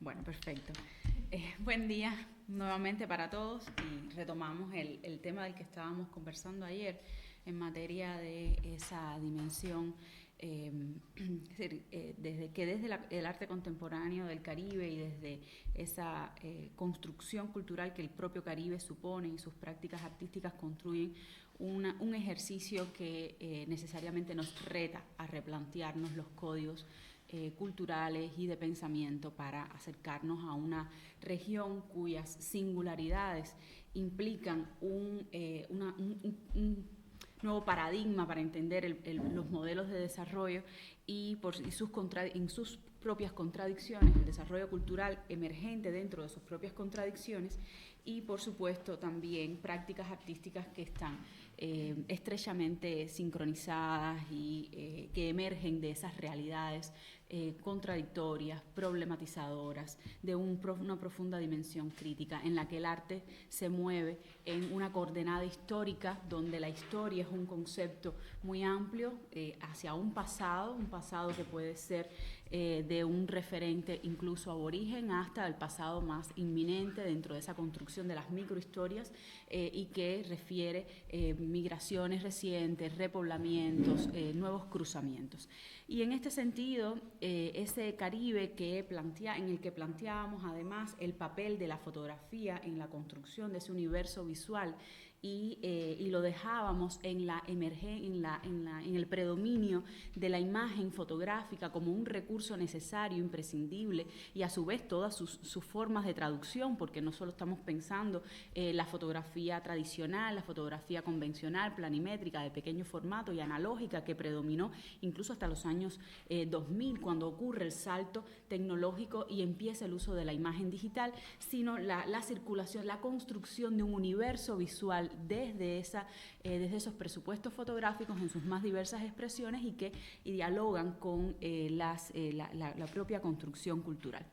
Bueno, perfecto. Buen día nuevamente para todos y retomamos el tema del que estábamos conversando ayer en materia de esa dimensión, es decir, desde el arte contemporáneo del Caribe y desde esa construcción cultural que el propio Caribe supone y sus prácticas artísticas construyen un ejercicio que necesariamente nos reta a replantearnos los códigos culturales y de pensamiento para acercarnos a una región cuyas singularidades implican un nuevo paradigma para entender los modelos de desarrollo y en sus propias contradicciones, el desarrollo cultural emergente dentro de sus propias contradicciones y, por supuesto, también prácticas artísticas que están estrechamente sincronizadas y que emergen de esas realidades contradictorias, problematizadoras, de una profunda dimensión crítica, en la que el arte se mueve en una coordenada histórica, donde la historia es un concepto muy amplio hacia un pasado que puede ser de un referente incluso aborigen hasta el pasado más inminente dentro de esa construcción de las microhistorias y que refiere migraciones recientes, repoblamientos, nuevos cruzamientos. Y en este sentido, ese Caribe en el que planteábamos además el papel de la fotografía en la construcción de ese universo visual y lo dejábamos en el predominio de la imagen fotográfica como un recurso necesario, imprescindible, y a su vez todas sus formas de traducción, porque no solo estamos pensando la fotografía tradicional, la fotografía convencional, planimétrica, de pequeño formato y analógica, que predominó incluso hasta los años 2000, cuando ocurre el salto tecnológico y empieza el uso de la imagen digital, sino la circulación, la construcción de un universo visual desde esos presupuestos fotográficos en sus más diversas expresiones y que dialogan con la propia construcción cultural.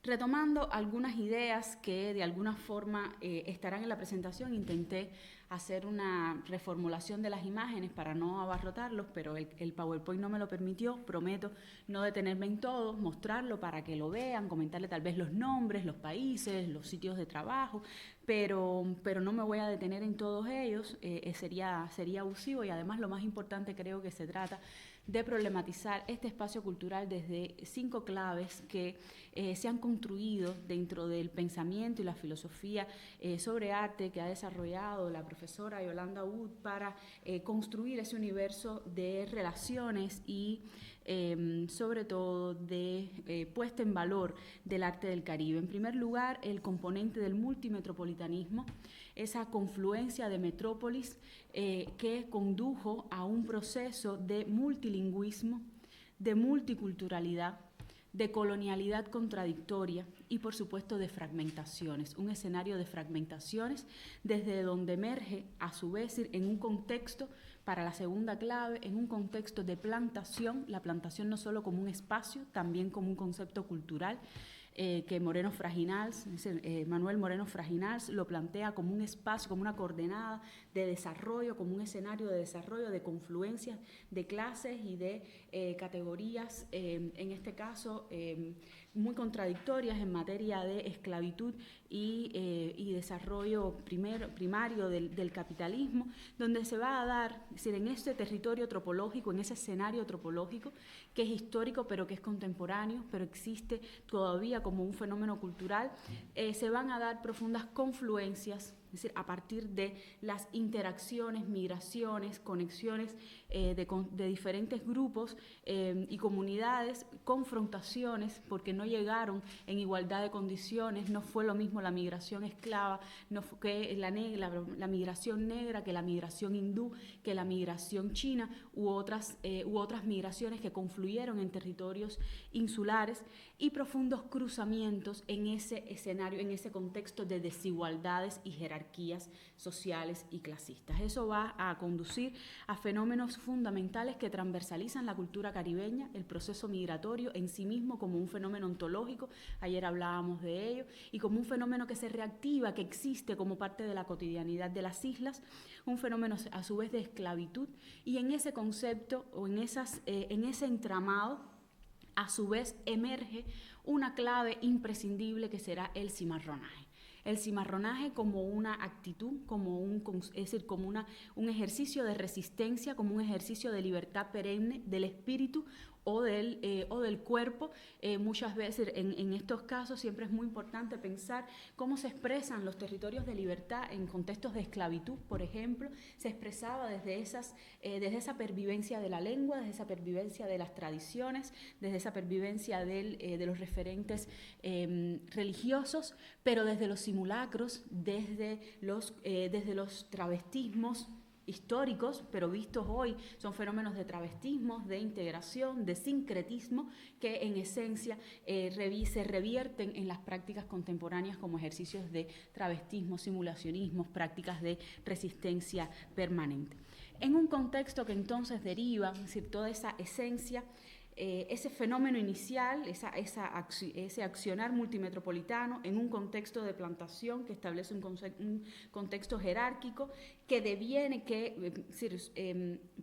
Retomando algunas ideas que de alguna forma estarán en la presentación, intenté hacer una reformulación de las imágenes para no abarrotarlos, pero el PowerPoint no me lo permitió. Prometo no detenerme en todo, mostrarlo para que lo vean, comentarle tal vez los nombres, los países, los sitios de trabajo, pero no me voy a detener en todos ellos, sería abusivo, y además lo más importante creo que se trata de problematizar este espacio cultural desde 5 claves que se han construido dentro del pensamiento y la filosofía sobre arte que ha desarrollado la profesora Yolanda Wood para construir ese universo de relaciones y sobre todo de puesta en valor del arte del Caribe. En primer lugar, el componente del multimetropolitanismo, esa confluencia de metrópolis que condujo a un proceso de multilingüismo, de multiculturalidad, de colonialidad contradictoria y, por supuesto, de fragmentaciones, un escenario de fragmentaciones desde donde emerge, a su vez, en un contexto, para la segunda clave, en un contexto de plantación, la plantación no solo como un espacio, también como un concepto cultural, que Manuel Moreno Fraginals lo plantea como un espacio, como una coordenada de desarrollo, como un escenario de desarrollo, de confluencias de clases y de categorías, en este caso muy contradictorias en materia de esclavitud y desarrollo primario del capitalismo, donde se va a dar, es decir, en ese territorio tropológico, en ese escenario tropológico, que es histórico pero que es contemporáneo, pero existe todavía como un fenómeno cultural, se van a dar profundas confluencias, es decir, a partir de las interacciones, migraciones, conexiones de diferentes grupos y comunidades, confrontaciones, porque no llegaron en igualdad de condiciones, no fue lo mismo la migración esclava, no fue que la migración negra, que la migración hindú, que la migración china u otras migraciones que confluyeron en territorios insulares, y profundos cruzamientos en ese escenario, en ese contexto de desigualdades y jerarquías sociales y clasistas. Eso va a conducir a fenómenos fundamentales que transversalizan la cultura caribeña, el proceso migratorio en sí mismo como un fenómeno ontológico, ayer hablábamos de ello, y como un fenómeno que se reactiva, que existe como parte de la cotidianidad de las islas, un fenómeno a su vez de esclavitud, y en ese concepto o en ese entramado a su vez emerge una clave imprescindible que será el cimarronaje. El cimarronaje como una actitud, es decir, como un ejercicio de resistencia, como un ejercicio de libertad perenne del espíritu o del cuerpo. Muchas veces en estos casos siempre es muy importante pensar cómo se expresan los territorios de libertad en contextos de esclavitud, por ejemplo. Se expresaba desde esa pervivencia de la lengua, desde esa pervivencia de las tradiciones, desde esa pervivencia de los referentes religiosos, pero desde los simulacros, desde los travestismos históricos, pero vistos hoy son fenómenos de travestismo, de integración, de sincretismo, que en esencia se revierten en las prácticas contemporáneas como ejercicios de travestismo, simulacionismos, prácticas de resistencia permanente. En un contexto que entonces deriva, es decir, toda esa esencia, ese fenómeno inicial, ese accionar multimetropolitano en un contexto de plantación que establece un contexto jerárquico que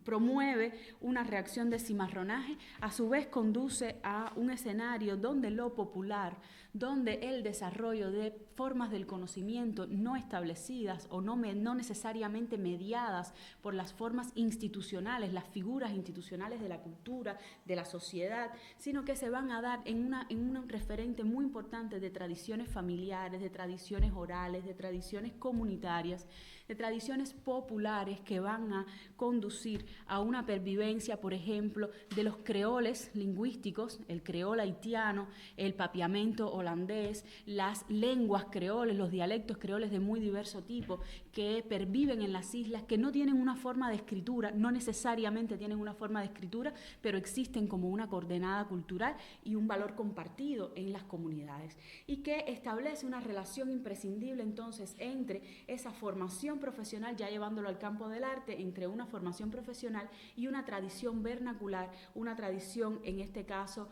promueve una reacción de cimarronaje, a su vez conduce a un escenario donde lo popular, donde el desarrollo de formas del conocimiento no establecidas o no necesariamente mediadas por las formas institucionales, las figuras institucionales de la cultura, de la sociedad, sino que se van a dar en un referente muy importante de tradiciones familiares, de tradiciones orales, de tradiciones comunitarias, de tradiciones populares que van a conducir a una pervivencia, por ejemplo, de los creoles lingüísticos, el creol haitiano, el papiamento holandés, las lenguas creoles, los dialectos creoles de muy diverso tipo que perviven en las islas, que no tienen una forma de escritura, no necesariamente tienen una forma de escritura, pero existen como una coordenada cultural y un valor compartido en las comunidades, y que establece una relación imprescindible entonces entre esa formación profesional, ya llevándolo al campo del arte, entre una formación profesional y una tradición vernacular, una tradición en este caso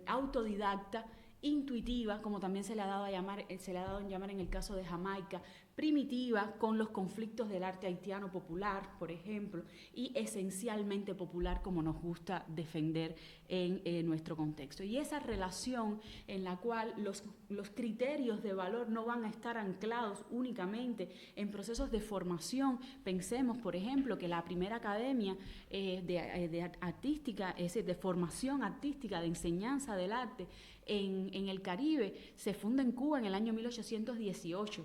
autodidacta, intuitiva, como también se le ha dado en llamar en el caso de Jamaica, primitiva, con los conflictos del arte haitiano popular, por ejemplo, y esencialmente popular, como nos gusta defender en nuestro contexto. Y esa relación en la cual los criterios de valor no van a estar anclados únicamente en procesos de formación. Pensemos, por ejemplo, que la primera academia artística, es decir, de formación artística, de enseñanza del arte en el Caribe, se funda en Cuba en el año 1818.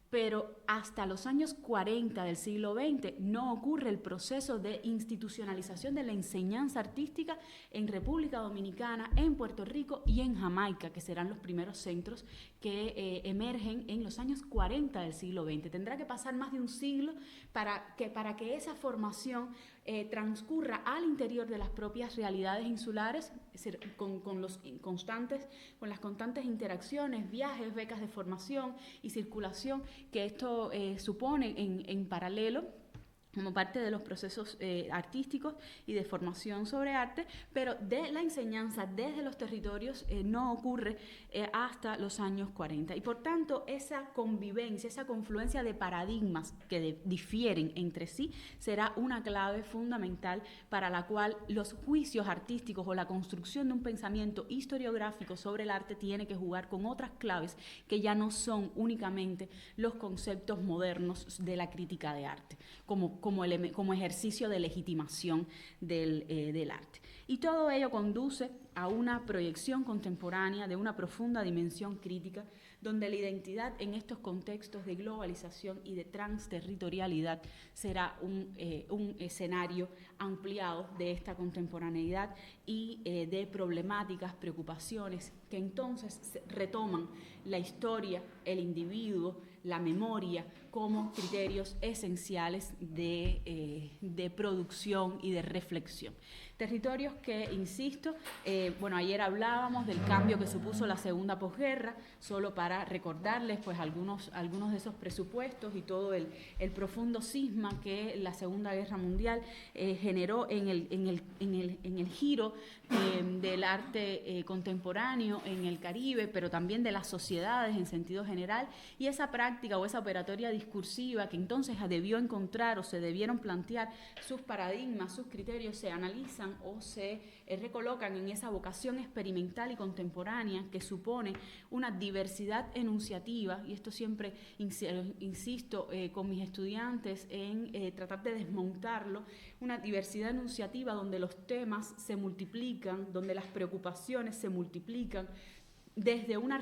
Pero hasta los años 40 del siglo XX no ocurre el proceso de institucionalización de la enseñanza artística en República Dominicana, en Puerto Rico y en Jamaica, que serán los primeros centros que emergen en los años 40 del siglo XX. Tendrá que pasar más de un siglo para que esa formación transcurra al interior de las propias realidades insulares, es decir, con las constantes interacciones, viajes, becas de formación y circulación que esto supone en paralelo, como parte de los procesos artísticos y de formación sobre arte, pero de la enseñanza desde los territorios no ocurre hasta los años 40. Y por tanto, esa convivencia, esa confluencia de paradigmas que difieren entre sí, será una clave fundamental para la cual los juicios artísticos o la construcción de un pensamiento historiográfico sobre el arte tiene que jugar con otras claves que ya no son únicamente los conceptos modernos de la crítica de arte, como ejercicio de legitimación del arte. Y todo ello conduce a una proyección contemporánea de una profunda dimensión crítica, donde la identidad en estos contextos de globalización y de transterritorialidad será un escenario ampliado de esta contemporaneidad y de problemáticas, preocupaciones que entonces retoman la historia, el individuo, la memoria como criterios esenciales de producción y de reflexión. Territorios que, insisto, ayer hablábamos del cambio que supuso la segunda posguerra, solo para recordarles pues algunos de esos presupuestos y todo el profundo cisma que la Segunda Guerra Mundial generó en el giro del arte contemporáneo en el Caribe, pero también de las sociedades en sentido general, y esa práctica o esa operatoria discursiva que entonces debió encontrar o se debieron plantear sus paradigmas, sus criterios, se analizan actualizan o se recolocan en esa vocación experimental y contemporánea que supone una diversidad enunciativa, y esto siempre insisto con mis estudiantes en tratar de desmontarlo, una diversidad enunciativa donde los temas se multiplican, donde las preocupaciones se multiplican, desde una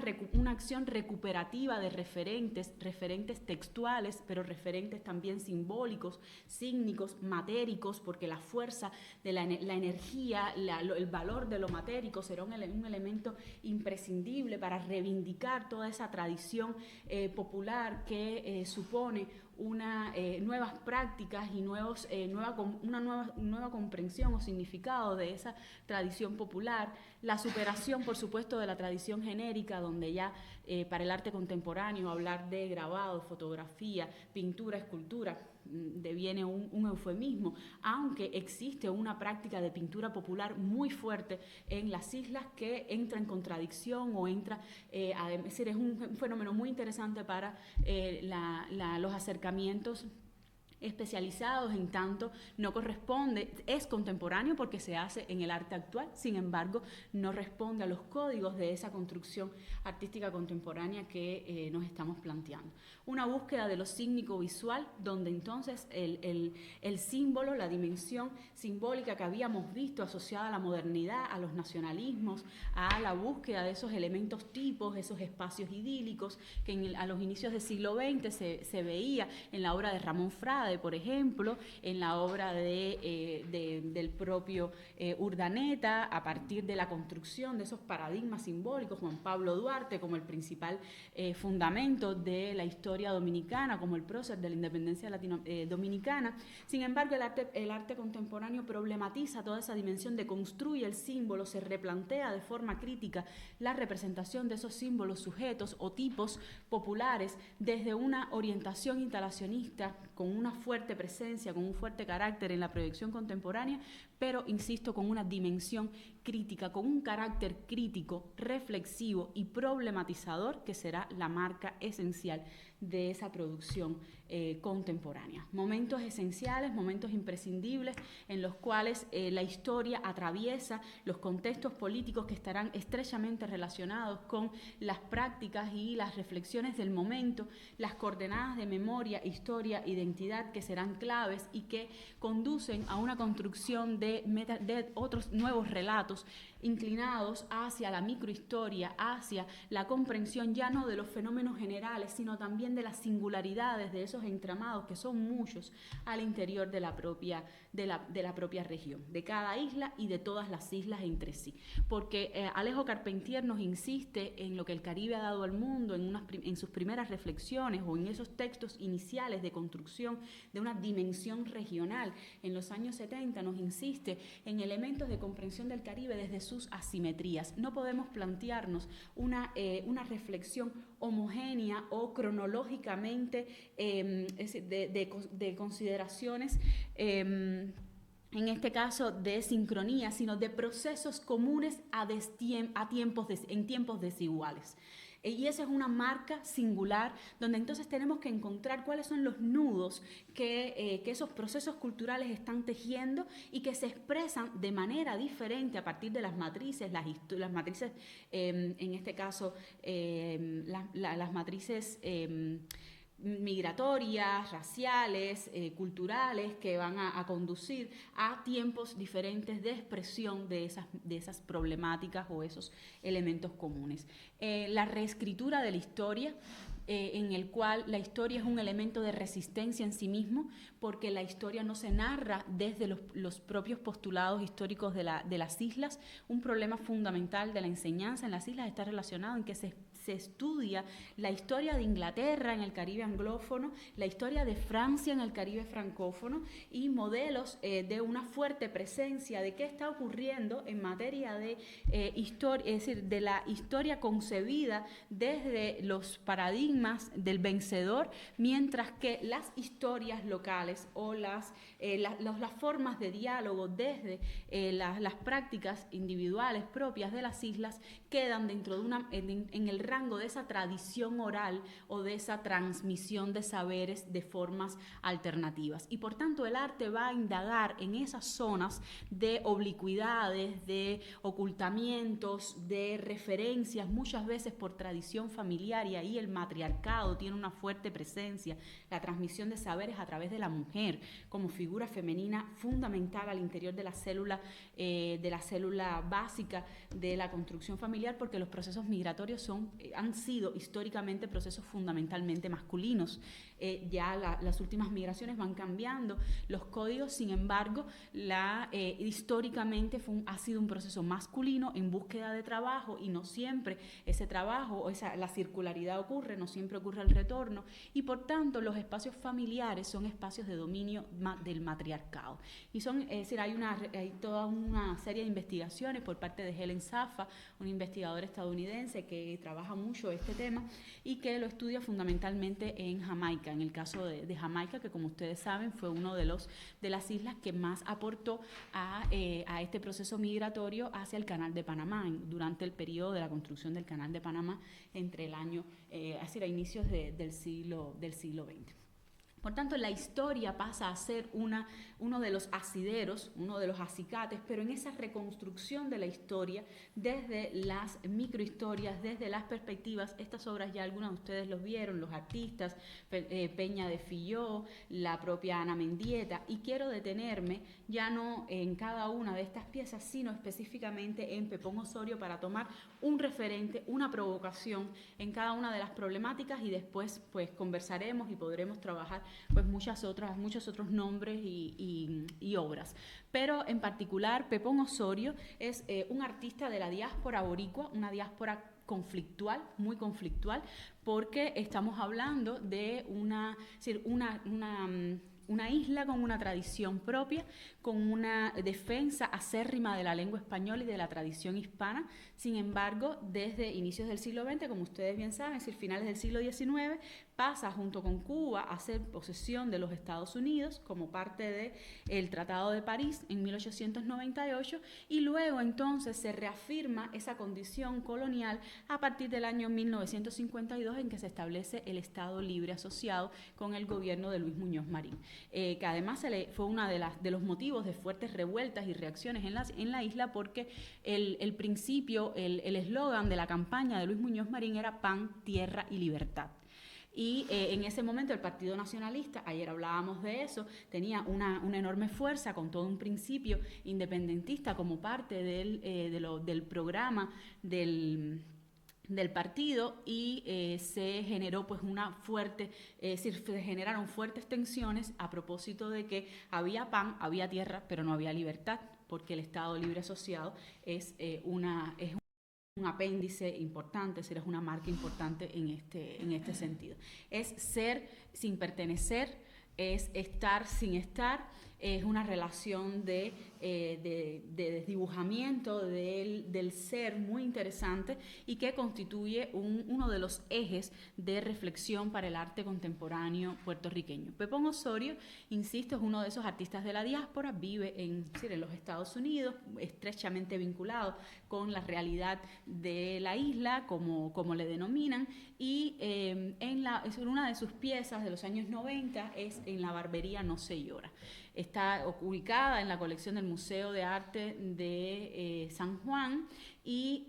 acción recuperativa de referentes textuales, pero referentes también simbólicos, sígnicos, matéricos, porque la fuerza de la energía, el valor de lo matérico será un elemento imprescindible para reivindicar toda esa tradición popular que supone nuevas prácticas y una nueva comprensión o significado de esa tradición popular, la superación, por supuesto, de la tradición genérica, donde ya para el arte contemporáneo hablar de grabado, fotografía, pintura, escultura, deviene un eufemismo, aunque existe una práctica de pintura popular muy fuerte en las islas que entra en contradicción o entra, es decir, es un fenómeno muy interesante para los acercamientos especializados, en tanto no corresponde, es contemporáneo porque se hace en el arte actual, sin embargo no responde a los códigos de esa construcción artística contemporánea que nos estamos planteando. Una búsqueda de lo sígnico-visual, donde entonces el símbolo, la dimensión simbólica que habíamos visto asociada a la modernidad, a los nacionalismos, a la búsqueda de esos elementos tipos, esos espacios idílicos que a los inicios del siglo XX se veía en la obra de Ramón Frade, por ejemplo, en la obra del propio Urdaneta, a partir de la construcción de esos paradigmas simbólicos, Juan Pablo Duarte como el principal fundamento de la historia dominicana, como el prócer de la independencia dominicana. Sin embargo, el arte contemporáneo problematiza toda esa dimensión de construye el símbolo, se replantea de forma crítica la representación de esos símbolos, sujetos o tipos populares desde una orientación instalacionista con una fuerte presencia, con un fuerte carácter en la proyección contemporánea, pero, insisto, con una dimensión crítica, con un carácter crítico, reflexivo y problematizador que será la marca esencial de esa producción contemporánea. Momentos esenciales, momentos imprescindibles en los cuales la historia atraviesa los contextos políticos que estarán estrechamente relacionados con las prácticas y las reflexiones del momento, las coordenadas de memoria, historia, identidad que serán claves y que conducen a una construcción de otros nuevos relatos inclinados hacia la microhistoria, hacia la comprensión ya no de los fenómenos generales, sino también de las singularidades de esos entramados, que son muchos, al interior de la propia región, de cada isla y de todas las islas entre sí. Porque Alejo Carpentier nos insiste en lo que el Caribe ha dado al mundo en sus primeras reflexiones o en esos textos iniciales de construcción de una dimensión regional. En los años 70 nos insiste en elementos de comprensión del Caribe desde sus asimetrías. No podemos plantearnos una reflexión homogénea o cronológicamente de consideraciones en este caso de sincronía, sino de procesos comunes en tiempos desiguales. Y esa es una marca singular donde entonces tenemos que encontrar cuáles son los nudos que esos procesos culturales están tejiendo y que se expresan de manera diferente a partir de las matrices, las matrices, en este caso, las matrices migratorias, raciales, culturales, que van a conducir a tiempos diferentes de expresión de esas problemáticas o esos elementos comunes. La reescritura de la historia, en el cual la historia es un elemento de resistencia en sí mismo, porque la historia no se narra desde los propios postulados históricos de las islas. Un problema fundamental de la enseñanza en las islas está relacionado en que se estudia la historia de Inglaterra en el Caribe anglófono, la historia de Francia en el Caribe francófono y modelos de una fuerte presencia de qué está ocurriendo en materia de historia, es decir, de la historia concebida desde los paradigmas del vencedor, mientras que las historias locales o las formas de diálogo desde las prácticas individuales propias de las islas quedan dentro de en el rango de esa tradición oral o de esa transmisión de saberes de formas alternativas. Y por tanto el arte va a indagar en esas zonas de oblicuidades, de ocultamientos, de referencias, muchas veces por tradición familiar, y ahí el matriarcado tiene una fuerte presencia, la transmisión de saberes a través de la mujer como figura femenina fundamental al interior de la célula básica de la construcción familiar, porque los procesos migratorios han sido históricamente procesos fundamentalmente masculinos. Las últimas migraciones van cambiando los códigos, sin embargo, históricamente ha sido un proceso masculino en búsqueda de trabajo, y no siempre ese trabajo, la circularidad ocurre, no siempre ocurre el retorno, y por tanto los espacios familiares son espacios de dominio del matriarcado. Y hay toda una serie de investigaciones por parte de Helen Saffa, una investigadora estadounidense que trabaja mucho este tema y que lo estudia fundamentalmente en Jamaica. En el caso de Jamaica, que como ustedes saben fue uno de las islas que más aportó a este proceso migratorio hacia el Canal de Panamá durante el periodo de la construcción del Canal de Panamá entre el año hacia inicios del siglo XX. Por tanto, la historia pasa a ser uno de los asideros, uno de los acicates, pero en esa reconstrucción de la historia desde las microhistorias, desde las perspectivas. Estas obras ya algunos de ustedes los vieron, los artistas, Peña de Filló, la propia Ana Mendieta, y quiero detenerme ya no en cada una de estas piezas, sino específicamente en Pepón Osorio para tomar un referente, una provocación en cada una de las problemáticas, y después pues conversaremos y podremos trabajar pues muchos otros nombres y obras. Pero en particular Pepón Osorio es un artista de la diáspora boricua, una diáspora conflictual, muy conflictual, porque estamos hablando de una isla con una tradición propia, con una defensa acérrima de la lengua española y de la tradición hispana. Sin embargo, desde inicios del siglo XX, como ustedes bien saben, es decir, finales del siglo XIX, pasa junto con Cuba a ser posesión de los Estados Unidos como parte del Tratado de París en 1898, y luego entonces se reafirma esa condición colonial a partir del año 1952, en que se establece el Estado Libre Asociado con el gobierno de Luis Muñoz Marín, que además fue uno de los motivos de fuertes revueltas y reacciones en la isla, porque el principio, el eslogan de la campaña de Luis Muñoz Marín era pan, tierra y libertad. Y en ese momento el Partido Nacionalista, ayer hablábamos de eso, tenía una enorme fuerza con todo un principio independentista como parte del programa del partido, y se generó pues se generaron fuertes tensiones a propósito de que había pan, había tierra, pero no había libertad, porque el Estado Libre Asociado es un apéndice importante, es una marca importante en este sentido. Es ser sin pertenecer, es estar sin estar, es una relación de desdibujamiento del ser muy interesante, y que constituye uno de los ejes de reflexión para el arte contemporáneo puertorriqueño. Pepón Osorio, insisto, es uno de esos artistas de la diáspora, vive en los Estados Unidos, estrechamente vinculado con la realidad de la isla, como le denominan, y una de sus piezas de los años 90 es En la barbería no se llora. Está ubicada en la colección del Museo de Arte de San Juan, y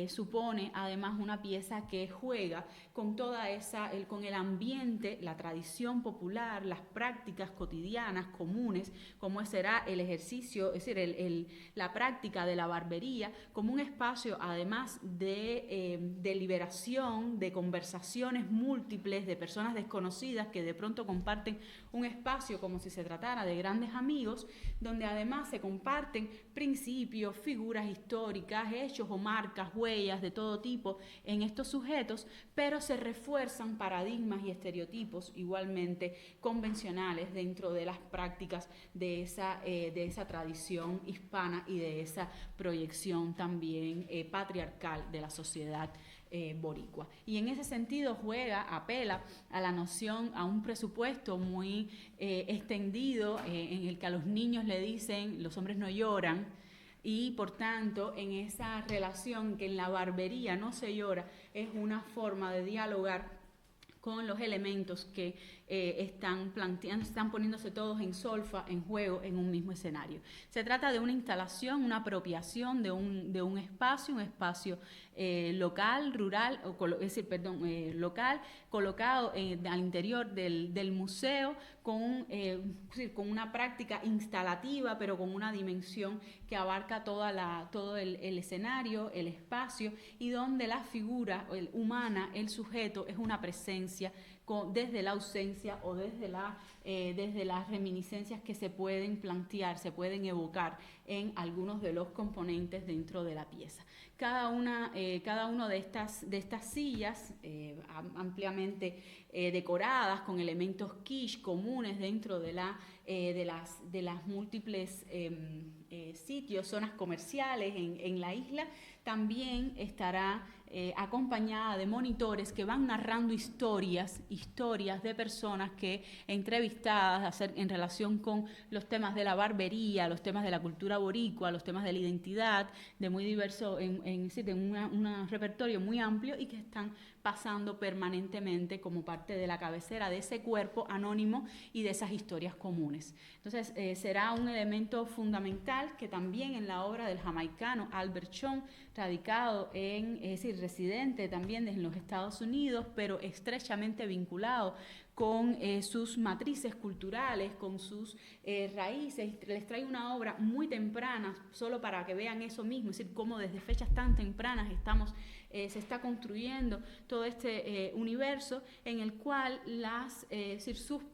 supone además una pieza que juega con con el ambiente, la tradición popular, las prácticas cotidianas comunes, como será el ejercicio, es decir, la práctica de la barbería, como un espacio además de liberación, de conversaciones múltiples, de personas desconocidas que de pronto comparten un espacio como si se tratara de grandes amigos, donde además se comparten principios, figuras históricas, hechos o marcas, huellas de todo tipo en estos sujetos, pero se refuerzan paradigmas y estereotipos igualmente convencionales dentro de las prácticas de esa tradición hispana y de esa proyección también patriarcal de la sociedad boricua. Y en ese sentido apela a la noción, a un presupuesto muy extendido, en el que a los niños le dicen: los hombres no lloran, Y por tanto, en esa relación que en la barbería no se llora, es una forma de dialogar con los elementos que están poniéndose todos en solfa, en juego, en un mismo escenario. Se trata de una instalación, una apropiación de un espacio local, rural, local, colocado al interior del museo con una práctica instalativa, pero con una dimensión que abarca todo el escenario, el espacio, y donde la figura humana, el sujeto, es una presencia desde la ausencia o desde las reminiscencias que se pueden plantear, se pueden evocar en algunos de los componentes dentro de la pieza. Cada una de estas sillas ampliamente decoradas con elementos quiche comunes dentro de las múltiples sitios, zonas comerciales en la isla, también estará acompañada de monitores que van narrando historias de personas que entrevistadas en relación con los temas de la barbería, los temas de la cultura boricua, los temas de la identidad, de muy diverso, en un repertorio muy amplio, y que están pasando permanentemente como parte de la cabecera de ese cuerpo anónimo y de esas historias comunes. Entonces será un elemento fundamental que también en la obra del jamaicano Albert Chong, residente también en los Estados Unidos, pero estrechamente vinculado con sus matrices culturales, con sus raíces. Les traigo una obra muy temprana, solo para que vean eso mismo, es decir, cómo desde fechas tan tempranas se está construyendo todo este universo en el cual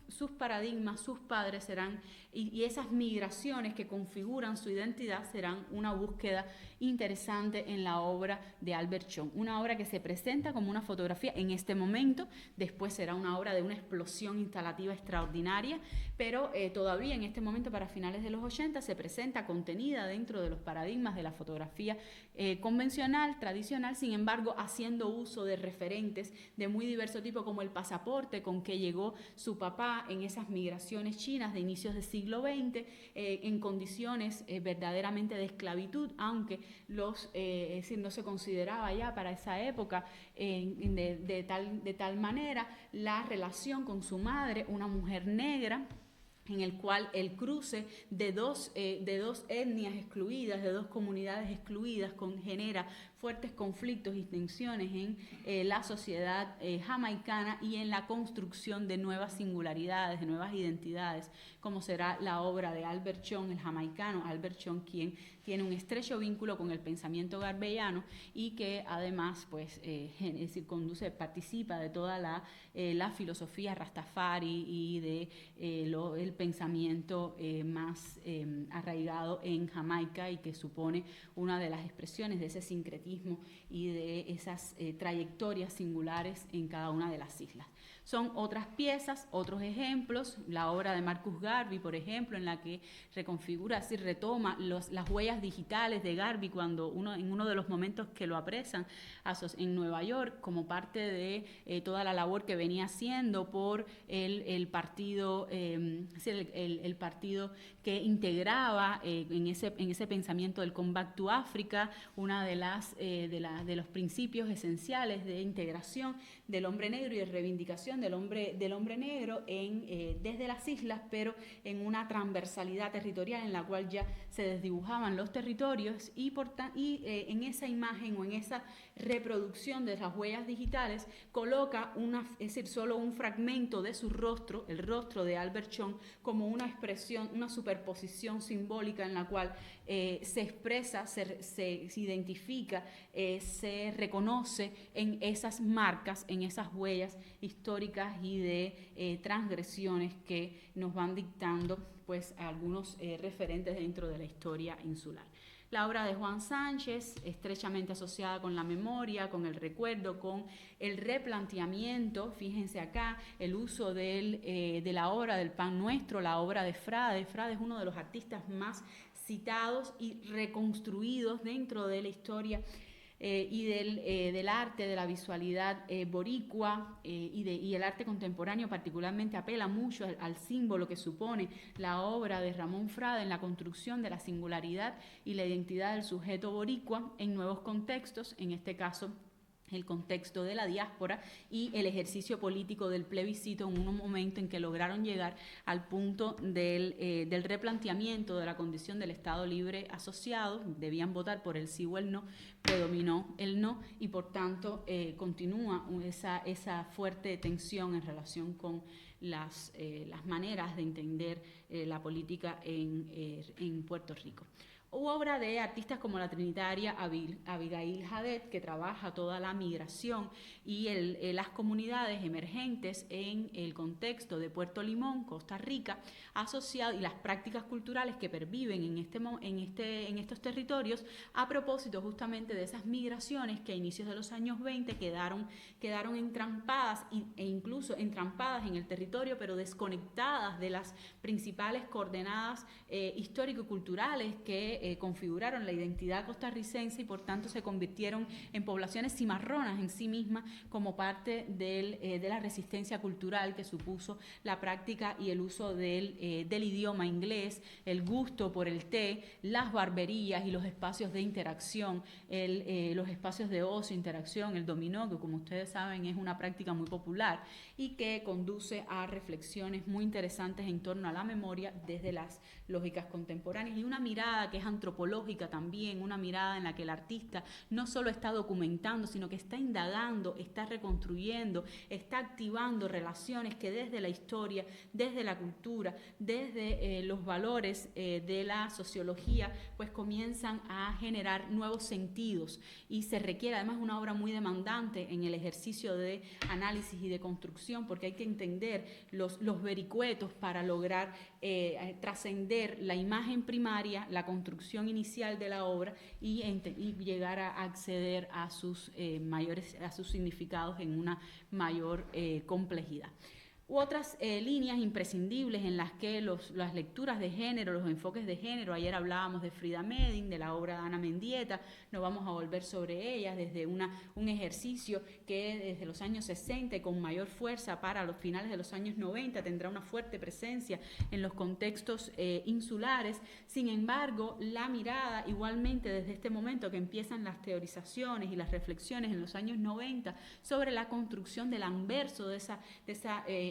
sus paradigmas, sus padres serán, y esas migraciones que configuran su identidad serán una búsqueda interesante en la obra de Albert Chong. Una obra que se presenta como una fotografía en este momento, después será una obra de una explosión instalativa extraordinaria, pero todavía en este momento, para finales de los 80, se presenta contenida dentro de los paradigmas de la fotografía convencional, tradicional, sin embargo, haciendo uso de referentes de muy diverso tipo, como el pasaporte con que llegó su papá en esas migraciones chinas de inicios del siglo XX, en condiciones verdaderamente de esclavitud, aunque no se consideraba ya para esa época de tal manera la relación con su madre, una mujer negra, en el cual el cruce de dos etnias excluidas, de dos comunidades excluidas, genera fuertes conflictos y tensiones en la sociedad jamaicana y en la construcción de nuevas singularidades, de nuevas identidades, como será la obra de Albert Chong, el jamaicano Albert Chong, quien tiene un estrecho vínculo con el pensamiento garbeyano y que además participa de toda la filosofía rastafari y el pensamiento más arraigado en Jamaica, y que supone una de las expresiones de ese sincretismo y de esas trayectorias singulares en cada una de las islas. Son otras piezas, otros ejemplos, la obra de Marcus Garvey, por ejemplo, en la que retoma las huellas digitales de Garvey en uno de los momentos que lo apresan en Nueva York, como parte de toda la labor que venía haciendo por el partido, el partido que integraba en ese pensamiento del Comeback to Africa, una de los principios esenciales de integración del hombre negro y de reivindicación del hombre negro desde las islas, pero en una transversalidad territorial en la cual ya se desdibujaban los territorios, y en esa imagen o en esa reproducción de las huellas digitales coloca solo un fragmento de su rostro, el rostro de Albert Chong, como una expresión, una superposición simbólica en la cual se expresa, se identifica, se reconoce en esas marcas, en esas huellas históricas y de transgresiones que nos van dictando pues algunos referentes dentro de la historia insular. La obra de Juan Sánchez, estrechamente asociada con la memoria, con el recuerdo, con el replanteamiento. Fíjense acá el uso de la obra del Pan Nuestro, la obra de Frade. Frade es uno de los artistas más citados y reconstruidos dentro de la historia del arte, de la visualidad boricua y el arte contemporáneo particularmente apela mucho al símbolo que supone la obra de Ramón Frade en la construcción de la singularidad y la identidad del sujeto boricua en nuevos contextos, en este caso el contexto de la diáspora y el ejercicio político del plebiscito en un momento en que lograron llegar al punto del replanteamiento de la condición del Estado libre asociado. Debían votar por el sí o el no, predominó el no y por tanto continúa esa fuerte tensión en relación con las maneras de entender la política en Puerto Rico. Hubo obra de artistas como la trinitaria Abigail Hadet, que trabaja toda la migración y las comunidades emergentes en el contexto de Puerto Limón, Costa Rica, asociado y las prácticas culturales que perviven en estos territorios a propósito justamente de esas migraciones que a inicios de los años 20 quedaron entrampadas e incluso entrampadas en el territorio, pero desconectadas de las principales coordenadas histórico-culturales que configuraron la identidad costarricense y por tanto se convirtieron en poblaciones cimarronas en sí mismas como parte de la resistencia cultural que supuso la práctica y el uso del idioma inglés, el gusto por el té, las barberías y los espacios de interacción, los espacios de ocio, interacción, el dominó, que como ustedes saben es una práctica muy popular y que conduce a reflexiones muy interesantes en torno a la memoria desde las lógicas contemporáneas y una mirada que es antropológica también, una mirada en la que el artista no solo está documentando, sino que está indagando, está reconstruyendo, está activando relaciones que desde la historia, desde la cultura, desde los valores de la sociología, pues comienzan a generar nuevos sentidos y se requiere además una obra muy demandante en el ejercicio de análisis y de construcción porque hay que entender los vericuetos para lograr trascender la imagen primaria, la construcción inicial de la obra y llegar a acceder a sus significados en una mayor complejidad. Otras líneas imprescindibles en las que las lecturas de género, los enfoques de género, ayer hablábamos de Frida Meding, de la obra de Ana Mendieta, no vamos a volver sobre ellas, desde un ejercicio que desde los años 60 y con mayor fuerza para los finales de los años 90 tendrá una fuerte presencia en los contextos insulares. Sin embargo, la mirada igualmente desde este momento que empiezan las teorizaciones y las reflexiones en los años 90 sobre la construcción del anverso de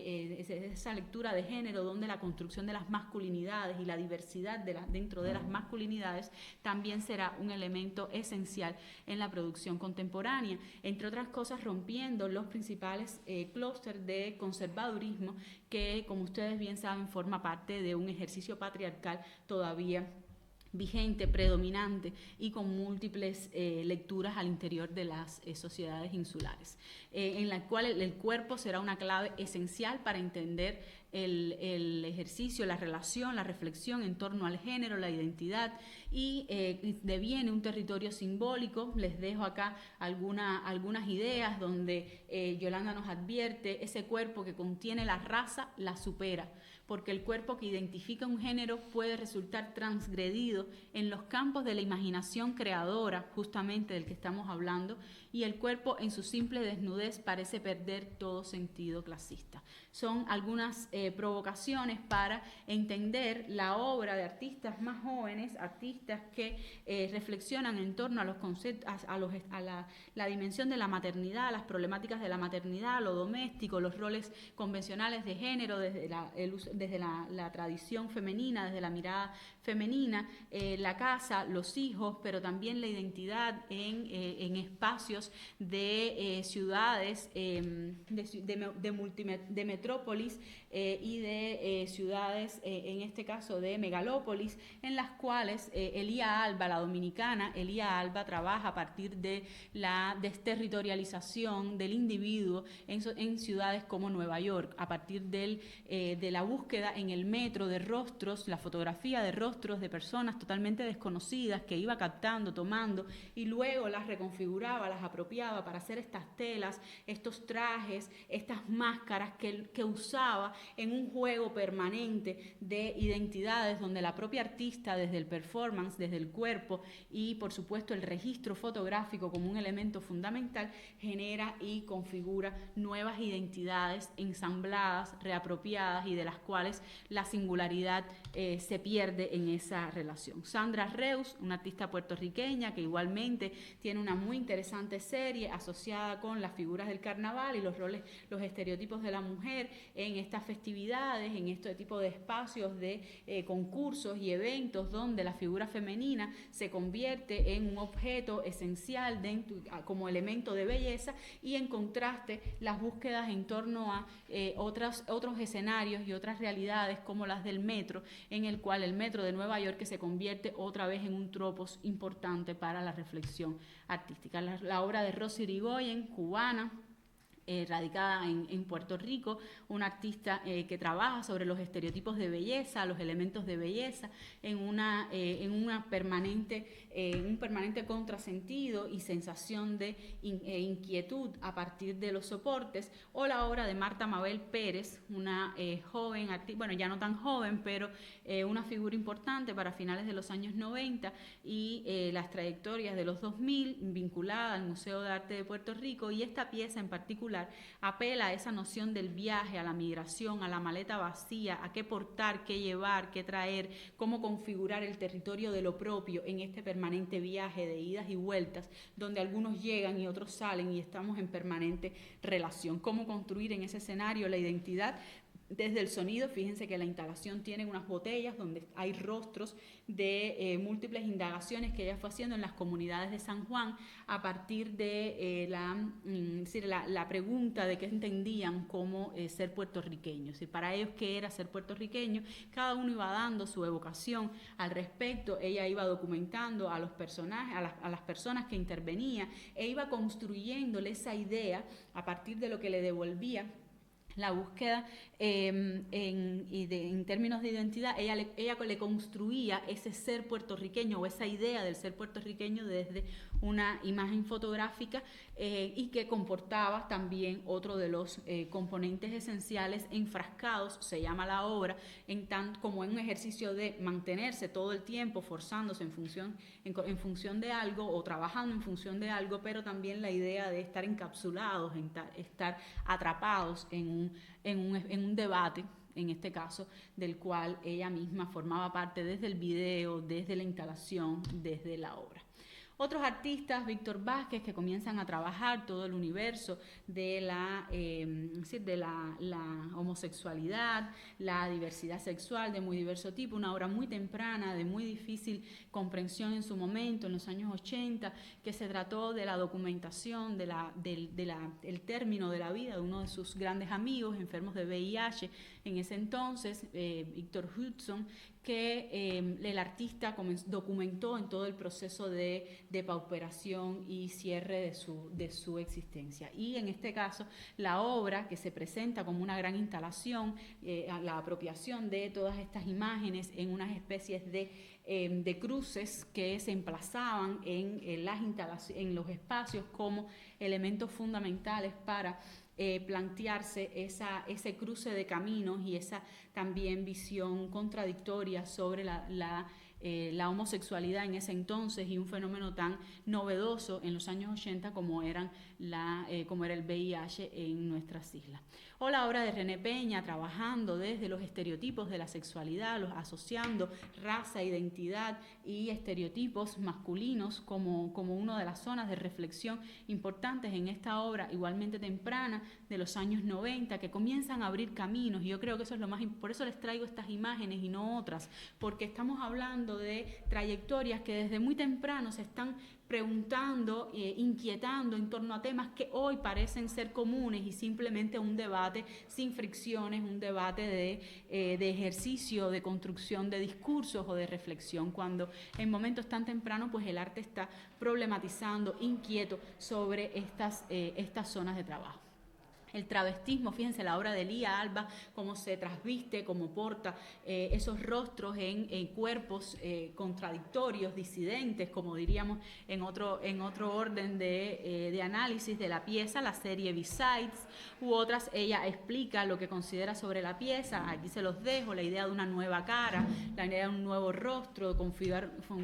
esa lectura de género donde la construcción de las masculinidades y la diversidad dentro de las masculinidades también será un elemento esencial en la producción contemporánea, entre otras cosas rompiendo los principales clústeres de conservadurismo que, como ustedes bien saben, forma parte de un ejercicio patriarcal todavía vigente, predominante y con múltiples lecturas al interior de las sociedades insulares, en la cual el cuerpo será una clave esencial para entender el ejercicio, la relación, la reflexión en torno al género, la identidad y deviene un territorio simbólico. Les dejo acá algunas ideas donde Yolanda nos advierte: ese cuerpo que contiene la raza la supera, porque el cuerpo que identifica un género puede resultar transgredido en los campos de la imaginación creadora, justamente del que estamos hablando, y el cuerpo en su simple desnudez parece perder todo sentido clasista. Son algunas provocaciones para entender la obra de artistas más jóvenes, artistas que reflexionan en torno a los conceptos, a la dimensión de la maternidad, las problemáticas de la maternidad, lo doméstico, los roles convencionales de género desde la tradición femenina, desde la mirada femenina, la casa, los hijos, pero también la identidad en espacios de ciudades, de metrópolis y de ciudades, en este caso de megalópolis, en las cuales Elía Alba, la dominicana, Elía Alba trabaja a partir de la desterritorialización del individuo en ciudades como Nueva York, a partir de la búsqueda en el metro de rostros, la fotografía de rostros de personas totalmente desconocidas que iba captando, tomando y luego las reconfiguraba, las apropiaba para hacer estas telas, estos trajes, estas máscaras que usaba en un juego permanente de identidades donde la propia artista, desde el performance, desde el cuerpo y por supuesto el registro fotográfico como un elemento fundamental, genera y configura nuevas identidades ensambladas, reapropiadas y de las cuales la singularidad se pierde en esa relación. Sandra Reus, una artista puertorriqueña que igualmente tiene una muy interesante serie asociada con las figuras del carnaval y los roles, los estereotipos de la mujer en estas festividades, en este tipo de espacios de concursos y eventos donde la figura femenina se convierte en un objeto esencial como elemento de belleza, y en contraste las búsquedas en torno a otros escenarios y otras realidades como las del metro, en el cual el metro de Nueva York que se convierte otra vez en un tropos importante para la reflexión artística. La obra de Rosy Irigoyen, cubana, radicada en Puerto Rico, una artista que trabaja sobre los estereotipos de belleza, los elementos de belleza, en un permanente contrasentido y sensación de inquietud a partir de los soportes, o la obra de Marta Mabel Pérez, una joven artista, bueno, ya no tan joven, pero una figura importante para finales de los años 90 y las trayectorias de los 2000 vinculada al Museo de Arte de Puerto Rico, y esta pieza en particular apela a esa noción del viaje, a la migración, a la maleta vacía, a qué portar, qué llevar, qué traer, cómo configurar el territorio de lo propio en este permanente viaje de idas y vueltas, donde algunos llegan y otros salen y estamos en permanente relación. Cómo construir en ese escenario la identidad desde el sonido. Fíjense que la instalación tiene unas botellas donde hay rostros de múltiples indagaciones que ella fue haciendo en las comunidades de San Juan a partir de la pregunta de qué entendían como ser puertorriqueños. Es decir, para ellos qué era ser puertorriqueño, cada uno iba dando su evocación al respecto, ella iba documentando a los personajes, a las personas que intervenía, e iba construyéndole esa idea a partir de lo que le devolvía la búsqueda en términos de identidad. Ella le construía ese ser puertorriqueño o esa idea del ser puertorriqueño desde una imagen fotográfica y que comportaba también otro de los componentes esenciales enfrascados, se llama la obra, como en un ejercicio de mantenerse todo el tiempo forzándose en función de algo o trabajando en función de algo, pero también la idea de estar encapsulados, estar atrapados en un debate, en este caso, del cual ella misma formaba parte desde el video, desde la instalación, desde la obra. Otros artistas, Víctor Vázquez, que comienzan a trabajar todo el universo de la homosexualidad, la diversidad sexual de muy diverso tipo, una obra muy temprana, de muy difícil comprensión en su momento, en los años 80, que se trató de la documentación del término de la vida de uno de sus grandes amigos, enfermos de VIH, en ese entonces, Víctor Hudson, que el artista documentó en todo el proceso de pauperación y cierre de su existencia. Y en este caso, la obra, que se presenta como una gran instalación, la apropiación de todas estas imágenes en unas especies de cruces que se emplazaban en los espacios como elementos fundamentales para plantearse ese cruce de caminos y esa también visión contradictoria sobre la homosexualidad en ese entonces, y un fenómeno tan novedoso en los años 80 como era el VIH en nuestras islas. O la obra de René Peña, trabajando desde los estereotipos de la sexualidad, asociando raza, identidad y estereotipos masculinos como una de las zonas de reflexión importantes en esta obra igualmente temprana de los años 90, que comienzan a abrir caminos. Y yo creo que eso es lo más importante, por eso les traigo estas imágenes y no otras, porque estamos hablando de trayectorias que desde muy temprano se están preguntando, inquietando en torno a temas que hoy parecen ser comunes y simplemente un debate sin fricciones, un debate de ejercicio, de construcción de discursos o de reflexión, cuando en momentos tan tempranos pues el arte está problematizando, inquieto sobre estas zonas de trabajo. El travestismo, fíjense la obra de Lía Alba, cómo se trasviste, cómo porta esos rostros en cuerpos contradictorios, disidentes, como diríamos en otro orden de análisis de la pieza, la serie B-Sides u otras. Ella explica lo que considera sobre la pieza, aquí se los dejo, la idea de una nueva cara, la idea de un nuevo rostro, de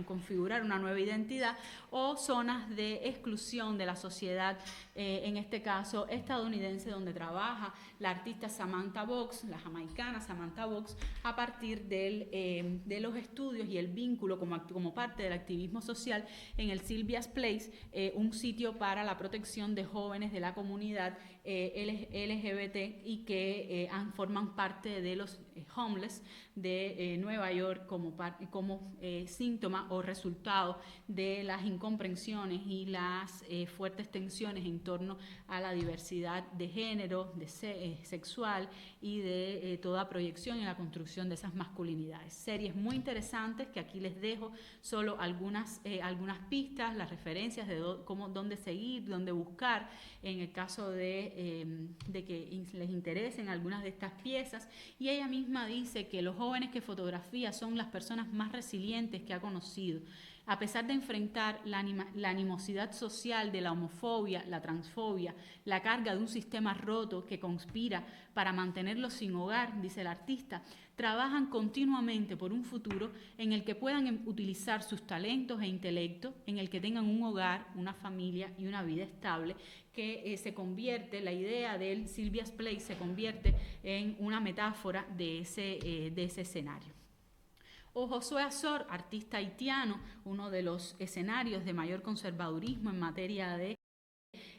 configurar una nueva identidad, o zonas de exclusión de la sociedad, en este caso estadounidense, donde trabaja la artista Samantha Box, la jamaicana Samantha Box, a partir de los estudios y el vínculo como parte del activismo social en el Sylvia's Place, un sitio para la protección de jóvenes de la comunidad LGBT y que forman parte de los homeless de Nueva York como síntoma o resultado de las incomprensiones y las fuertes tensiones en torno a la diversidad de género, sexual y de toda proyección en la construcción de esas masculinidades. Series muy interesantes que aquí les dejo solo algunas pistas, las referencias de dónde seguir, dónde buscar, en el caso de que les interesen algunas de estas piezas. Y ella misma dice que los jóvenes que fotografía son las personas más resilientes que ha conocido. A pesar de enfrentar la animosidad social de la homofobia, la transfobia, la carga de un sistema roto que conspira para mantenerlos sin hogar, dice el artista, trabajan continuamente por un futuro en el que puedan utilizar sus talentos e intelecto, en el que tengan un hogar, una familia y una vida estable, que se convierte, la idea del Sylvia's Place se convierte en una metáfora de ese escenario. O Josué Azor, artista haitiano, uno de los escenarios de mayor conservadurismo en materia de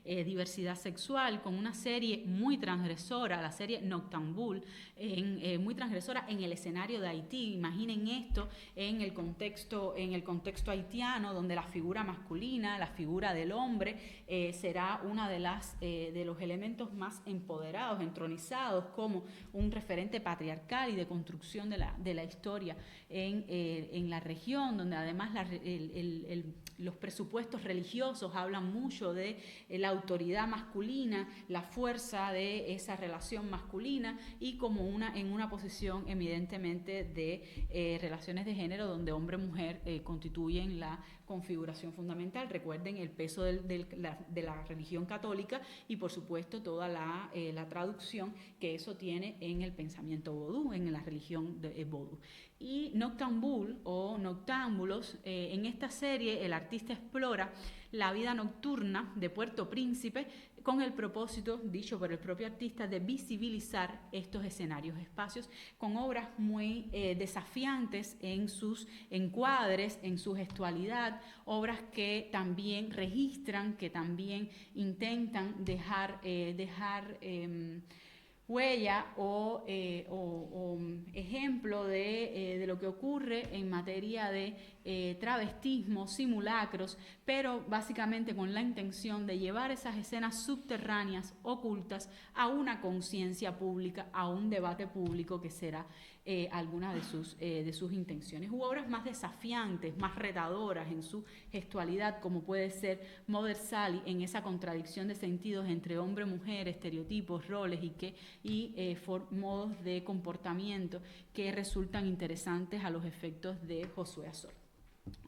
diversidad sexual, con una serie muy transgresora, la serie Noctambule, muy transgresora en el escenario de Haití. Imaginen esto en el contexto haitiano, donde la figura masculina, la figura del hombre, será una de los elementos más empoderados, entronizados como un referente patriarcal y de construcción de la historia en la región, donde además los presupuestos religiosos hablan mucho de la autoridad masculina, la fuerza de esa relación masculina, y como en una posición evidentemente de relaciones de género donde hombre y mujer constituyen la configuración fundamental. Recuerden el peso de la religión católica y por supuesto toda la traducción que eso tiene en el pensamiento vodú, en la religión vodú. Y Noctambule o Noctámbulos, en esta serie el artista explora la vida nocturna de Puerto Príncipe con el propósito, dicho por el propio artista, de visibilizar estos escenarios, espacios con obras muy desafiantes en sus encuadres, en su gestualidad, obras que también registran, que también intentan dejar huella o ejemplo de lo que ocurre en materia de travestismo, simulacros, pero básicamente con la intención de llevar esas escenas subterráneas, ocultas, a una conciencia pública, a un debate público, que será alguna de sus intenciones. U obras más desafiantes, más retadoras en su gestualidad, como puede ser Mother Sally, en esa contradicción de sentidos entre hombre, mujer, estereotipos, roles y modos de comportamiento que resultan interesantes a los efectos de Josué Azor.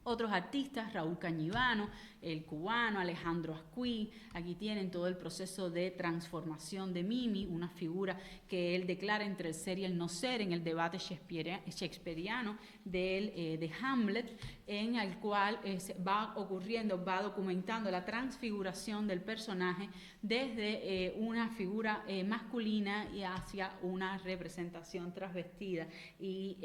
Otros artistas, Raúl Cañivano, el cubano, Alejandro Ascuí, aquí tienen todo el proceso de transformación de Mimi, una figura que él declara entre el ser y el no ser en el debate shakespeariano de Hamlet, en el cual va documentando la transfiguración del personaje desde una figura masculina y hacia una representación transvestida y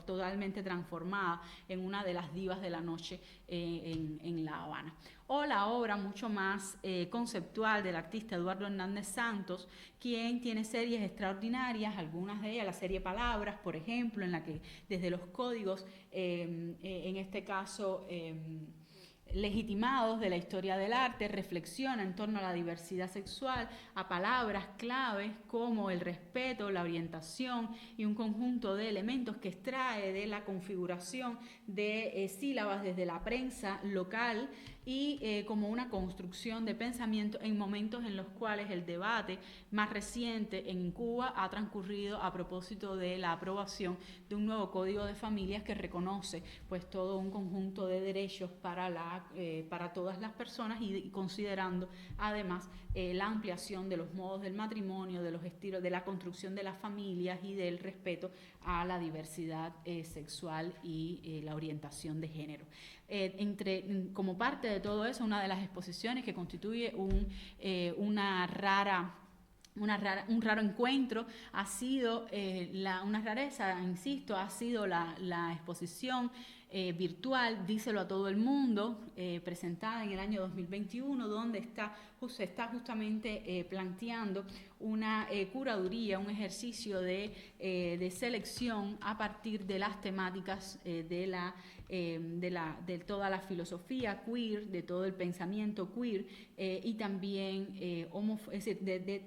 totalmente transformada en una de las divas de la noche en La Habana. O la obra mucho más conceptual del artista Eduardo Hernández Santos, quien tiene series extraordinarias, algunas de ellas, la serie Palabras, por ejemplo, en la que desde los códigos, en este caso legitimados de la historia del arte, reflexiona en torno a la diversidad sexual, a palabras claves como el respeto, la orientación y un conjunto de elementos que extrae de la configuración de sílabas desde la prensa local y como una construcción de pensamiento en momentos en los cuales el debate más reciente en Cuba ha transcurrido a propósito de la aprobación de un nuevo código de familias que reconoce pues todo un conjunto de derechos para todas las personas y considerando además la ampliación de los modos del matrimonio, de los estilos, de la construcción de las familias y del respeto a la diversidad sexual y la orientación de género. Como parte de todo eso, una de las exposiciones que constituye un raro encuentro ha sido una rareza, insisto, ha sido la exposición virtual Díselo a todo el mundo, presentada en el año 2021, donde se está justamente planteando una curaduría, un ejercicio de selección a partir de las temáticas de toda la filosofía queer, de todo el pensamiento queer y también es decir, de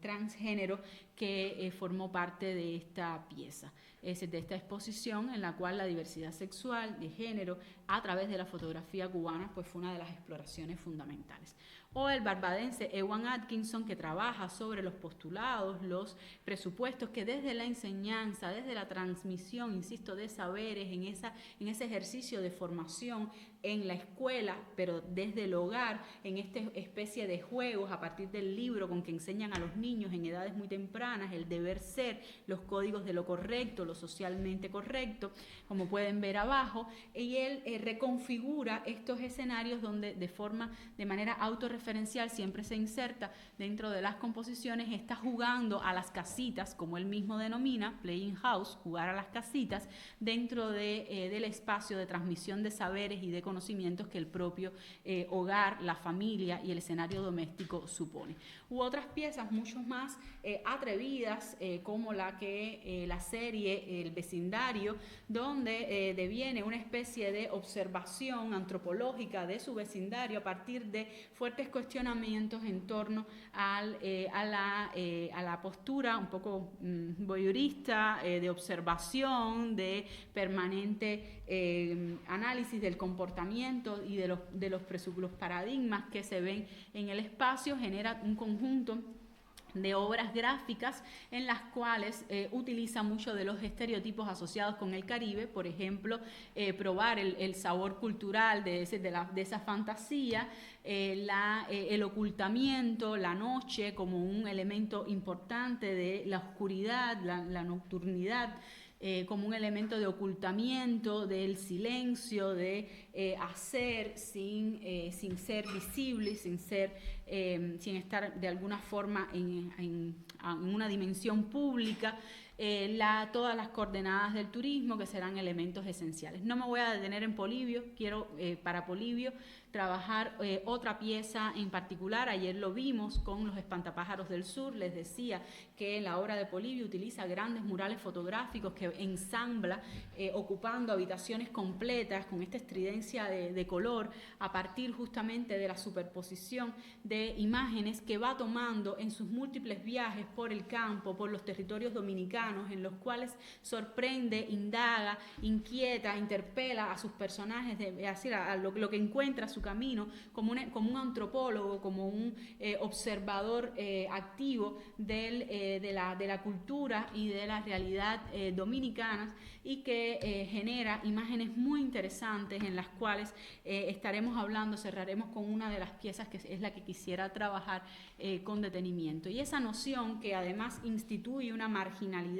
transgénero que formó parte de esta pieza, de esta exposición en la cual la diversidad sexual, de género, a través de la fotografía cubana, pues fue una de las exploraciones fundamentales. O el barbadense Ewan Atkinson, que trabaja sobre los postulados, los presupuestos que desde la enseñanza, desde la transmisión, insisto, de saberes, en ese ejercicio de formación en la escuela, pero desde el hogar, en esta especie de juegos a partir del libro con que enseñan a los niños en edades muy tempranas el deber ser, los códigos de lo correcto, lo socialmente correcto, como pueden ver abajo, y él reconfigura estos escenarios donde de manera autorreferencial siempre se inserta dentro de las composiciones, está jugando a las casitas, como él mismo denomina, playing house, jugar a las casitas, dentro del espacio de transmisión de saberes y de conocimientos que el propio hogar, la familia y el escenario doméstico supone. U otras piezas mucho más atrevidas, como la serie El vecindario, donde deviene una especie de observación antropológica de su vecindario a partir de fuertes cuestionamientos en torno a la postura un poco voyeurista, de observación, de permanente análisis del comportamiento y de los paradigmas que se ven en el espacio. Genera un conjunto de obras gráficas en las cuales utiliza mucho de los estereotipos asociados con el Caribe, por ejemplo, probar el sabor cultural de esa fantasía, el ocultamiento, la noche como un elemento importante de la oscuridad, la nocturnidad, como un elemento de ocultamiento, del silencio, de hacer sin ser visible, sin estar de alguna forma en una dimensión pública. Todas las coordenadas del turismo, que serán elementos esenciales. No me voy a detener en Polibio, quiero para Polibio trabajar otra pieza en particular. Ayer lo vimos con los espantapájaros del sur. Les decía que la obra de Polibio utiliza grandes murales fotográficos que ensambla ocupando habitaciones completas con esta estridencia de color a partir justamente de la superposición de imágenes que va tomando en sus múltiples viajes por el campo, por los territorios dominicanos, en los cuales sorprende, indaga, inquieta, interpela a sus personajes, a lo que encuentra su camino, como un antropólogo, como un observador activo de la cultura y de la realidad dominicanas, y que genera imágenes muy interesantes en las cuales cerraremos con una de las piezas que es la que quisiera trabajar con detenimiento. Y esa noción que además instituye una marginalidad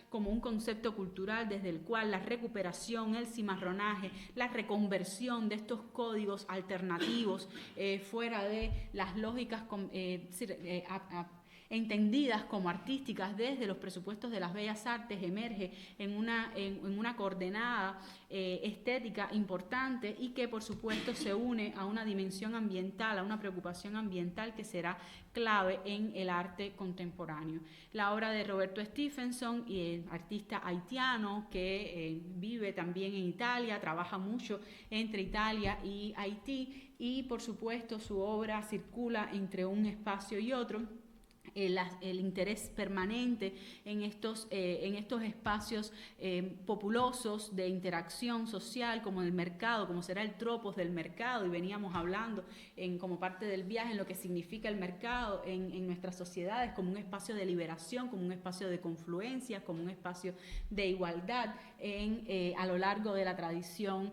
como un concepto cultural desde el cual la recuperación, el cimarronaje, la reconversión de estos códigos alternativos fuera de las lógicas entendidas como artísticas desde los presupuestos de las bellas artes, emerge en una coordenada estética importante, y que por supuesto se une a una dimensión ambiental, a una preocupación ambiental que será clave en el arte contemporáneo. La obra de Roberto Stephenson, artista haitiano que vive también en Italia, trabaja mucho entre Italia y Haití, y por supuesto su obra circula entre un espacio y otro, el interés permanente en estos espacios populosos de interacción social, como el mercado, como será el tropos del mercado, y veníamos hablando como parte del viaje en lo que significa el mercado en nuestras sociedades, como un espacio de liberación, como un espacio de confluencia, como un espacio de igualdad a lo largo de la tradición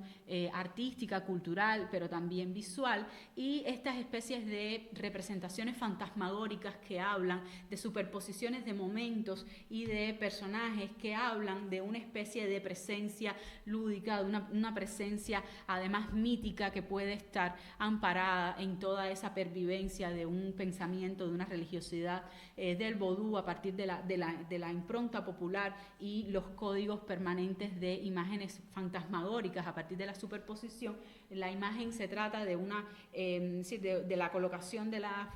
artística, cultural, pero también visual, y estas especies de representaciones fantasmagóricas que hablan de superposiciones de momentos y de personajes que hablan de una especie de presencia lúdica, de una presencia además mítica que puede estar amparada en toda esa pervivencia de un pensamiento, de una religiosidad del vodú a partir de la impronta popular y los códigos permanentes de imágenes fantasmagóricas a partir de la superposición. La imagen se trata de de la colocación de la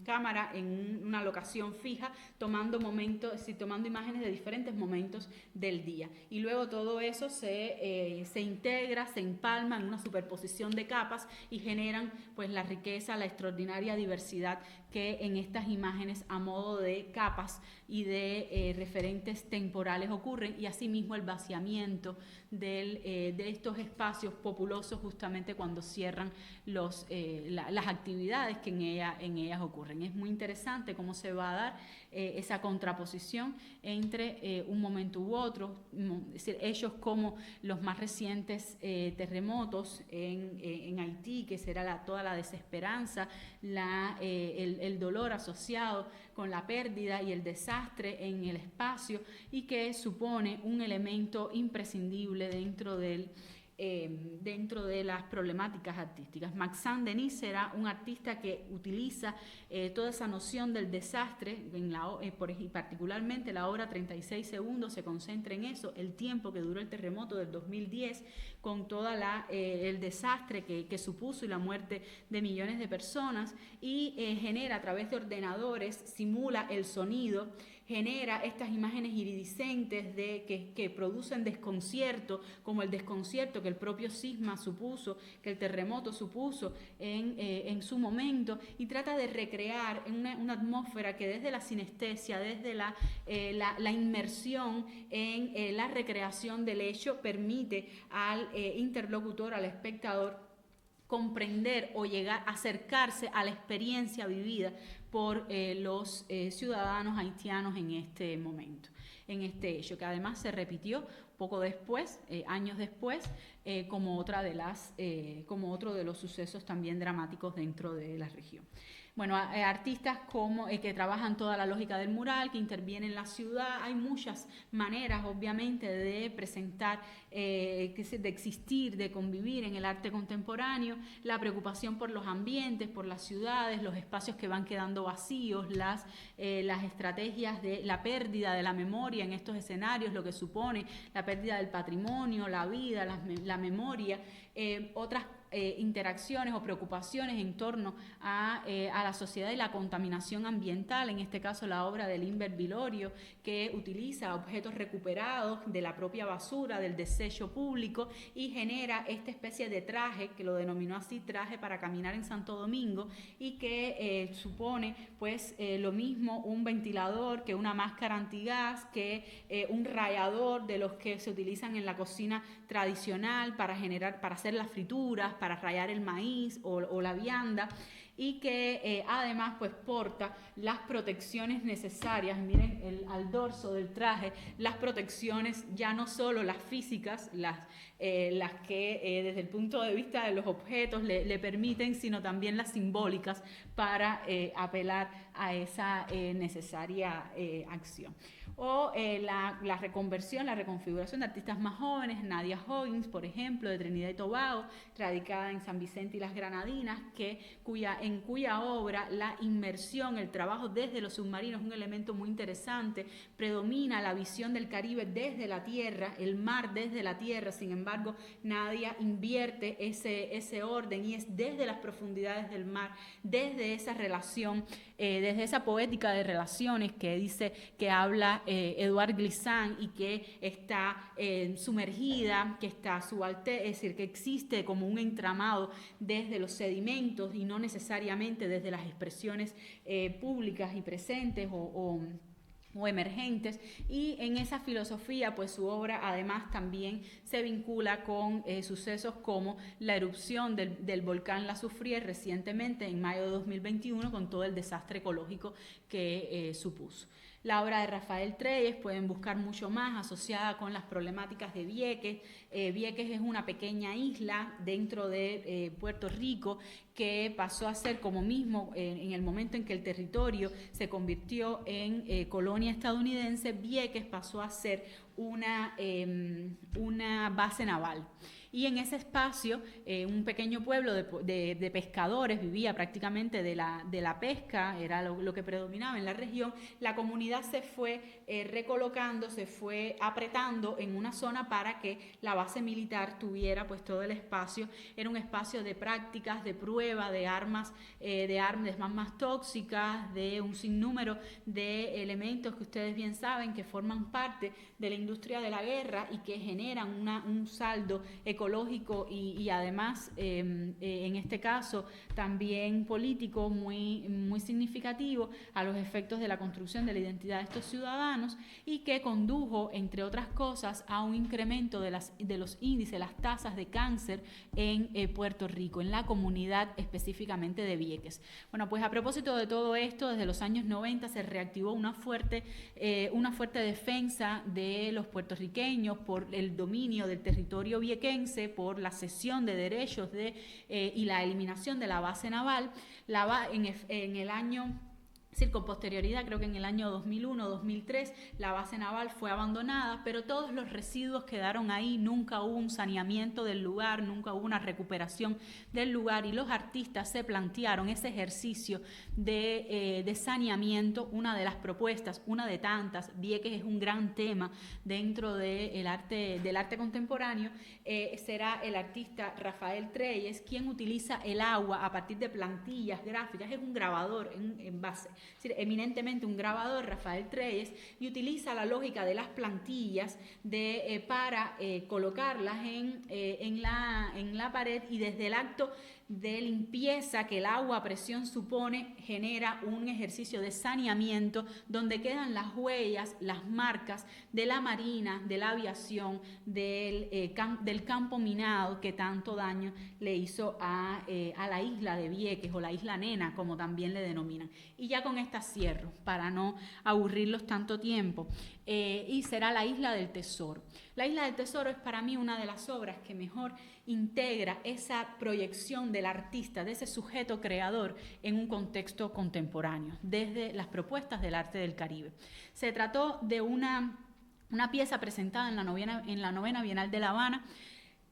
cámara en una locación fija, tomando imágenes de diferentes momentos del día. Y luego todo eso se integra, se empalma en una superposición de capas y generan pues la riqueza, la extraordinaria diversidad que en estas imágenes a modo de capas y de referentes temporales ocurren, y asimismo el vaciamiento de estos espacios populosos justamente cuando cierran las actividades que en ellas ocurren. Es muy interesante cómo se va a dar esa contraposición entre un momento u otro, es decir, hechos como los más recientes terremotos en Haití, que será toda la desesperanza, el dolor asociado con la pérdida y el desastre en el espacio, y que supone un elemento imprescindible dentro de las problemáticas artísticas. Max Saint-Denis será un artista que utiliza toda esa noción del desastre, y particularmente la obra 36 segundos se concentra en eso, el tiempo que duró el terremoto del 2010, con todo el desastre que supuso y la muerte de millones de personas, y genera a través de ordenadores, simula el sonido, genera estas imágenes iridiscentes que producen desconcierto, como el desconcierto que el propio sisma supuso, que el terremoto supuso en su momento, y trata de recrear una atmósfera que desde la sinestesia, desde la inmersión en la recreación del hecho, permite al interlocutor, al espectador, comprender o acercarse a la experiencia vivida por los ciudadanos haitianos en este momento, en este hecho, que además se repitió poco después, años después, como otro de los sucesos también dramáticos dentro de la región. Bueno, artistas que trabajan toda la lógica del mural, que intervienen en la ciudad. Hay muchas maneras, obviamente, de presentar, de existir, de convivir en el arte contemporáneo. La preocupación por los ambientes, por las ciudades, los espacios que van quedando vacíos, las estrategias de la pérdida de la memoria en estos escenarios, lo que supone la pérdida del patrimonio, la vida, la memoria, otras interacciones o preocupaciones en torno a la sociedad y la contaminación ambiental, en este caso la obra de Limber Vilorio, que utiliza objetos recuperados de la propia basura, del desecho público, y genera esta especie de traje, que lo denominó así, traje para caminar en Santo Domingo, y que supone pues lo mismo un ventilador que una máscara antigas, que un rallador de los que se utilizan en la cocina tradicional para hacer las frituras, para rallar el maíz o la vianda, y que además pues porta las protecciones necesarias. Miren al dorso del traje, las protecciones ya no solo las físicas, las que desde el punto de vista de los objetos le permiten, sino también las simbólicas para apelar a esa necesaria acción. O la reconversión, la reconfiguración de artistas más jóvenes, Nadia Hoggins, por ejemplo, de Trinidad y Tobago, radicada en San Vicente y las Granadinas, en cuya obra la inmersión, el trabajo desde los submarinos es un elemento muy interesante. Predomina la visión del Caribe desde la tierra, el mar desde la tierra. Sin embargo, Nadia invierte ese orden, y es desde las profundidades del mar, desde esa relación, desde esa poética de relaciones que habla Edouard Glissant, y que está sumergida, que existe como un entramado desde los sedimentos y no necesariamente necesariamente desde las expresiones públicas y presentes o emergentes, y en esa filosofía pues su obra además también se vincula con sucesos como la erupción del volcán La Soufrière recientemente en mayo de 2021 con todo el desastre ecológico que supuso. La obra de Rafael Treyes pueden buscar mucho más asociada con las problemáticas de Vieques. Vieques es una pequeña isla dentro de Puerto Rico que pasó a ser como mismo en el momento en que el territorio se convirtió en colonia estadounidense. Vieques pasó a ser una base naval. Y en ese espacio, un pequeño pueblo de pescadores vivía prácticamente de la pesca, era lo que predominaba en la región. La comunidad se fue recolocando, se fue apretando en una zona para que la base militar tuviera pues todo el espacio. Era un espacio de prácticas, de prueba, de armas más tóxicas, de un sinnúmero de elementos que ustedes bien saben que forman parte de la industria de la guerra y que generan un saldo ecológico y además en este caso también político muy significativo a los efectos de la construcción de la identidad de estos ciudadanos, y que condujo entre otras cosas a un incremento de los índices, las tasas de cáncer en Puerto Rico, en la comunidad específicamente de Vieques. Bueno, pues a propósito de todo esto, desde los años 90 se reactivó una fuerte defensa de los puertorriqueños por el dominio del territorio viequense, por la cesión de derechos y la eliminación de la base naval. En el año... con posterioridad, creo que en el año 2001-2003, la base naval fue abandonada, pero todos los residuos quedaron ahí, nunca hubo un saneamiento del lugar, nunca hubo una recuperación del lugar, y los artistas se plantearon ese ejercicio de saneamiento. Una de las propuestas, una de tantas, Vieques es un gran tema dentro del arte contemporáneo, será el artista Rafael Treyes quien utiliza el agua a partir de plantillas gráficas. Es un grabador en base, es decir, eminentemente un grabador, Rafael Treyes, y utiliza la lógica de las plantillas para colocarlas en la pared, y desde el acto de limpieza que el agua a presión supone, genera un ejercicio de saneamiento donde quedan las huellas, las marcas de la marina, de la aviación, del campo minado que tanto daño le hizo a la isla de Vieques, o la isla Nena, como también le denominan. Y ya con esta cierro, para no aburrirlos tanto tiempo, y será la Isla del Tesoro. La Isla del Tesoro es para mí una de las obras que mejor integra esa proyección del artista, de ese sujeto creador en un contexto contemporáneo, desde las propuestas del arte del Caribe. Se trató de una pieza presentada en la novena Bienal de La Habana,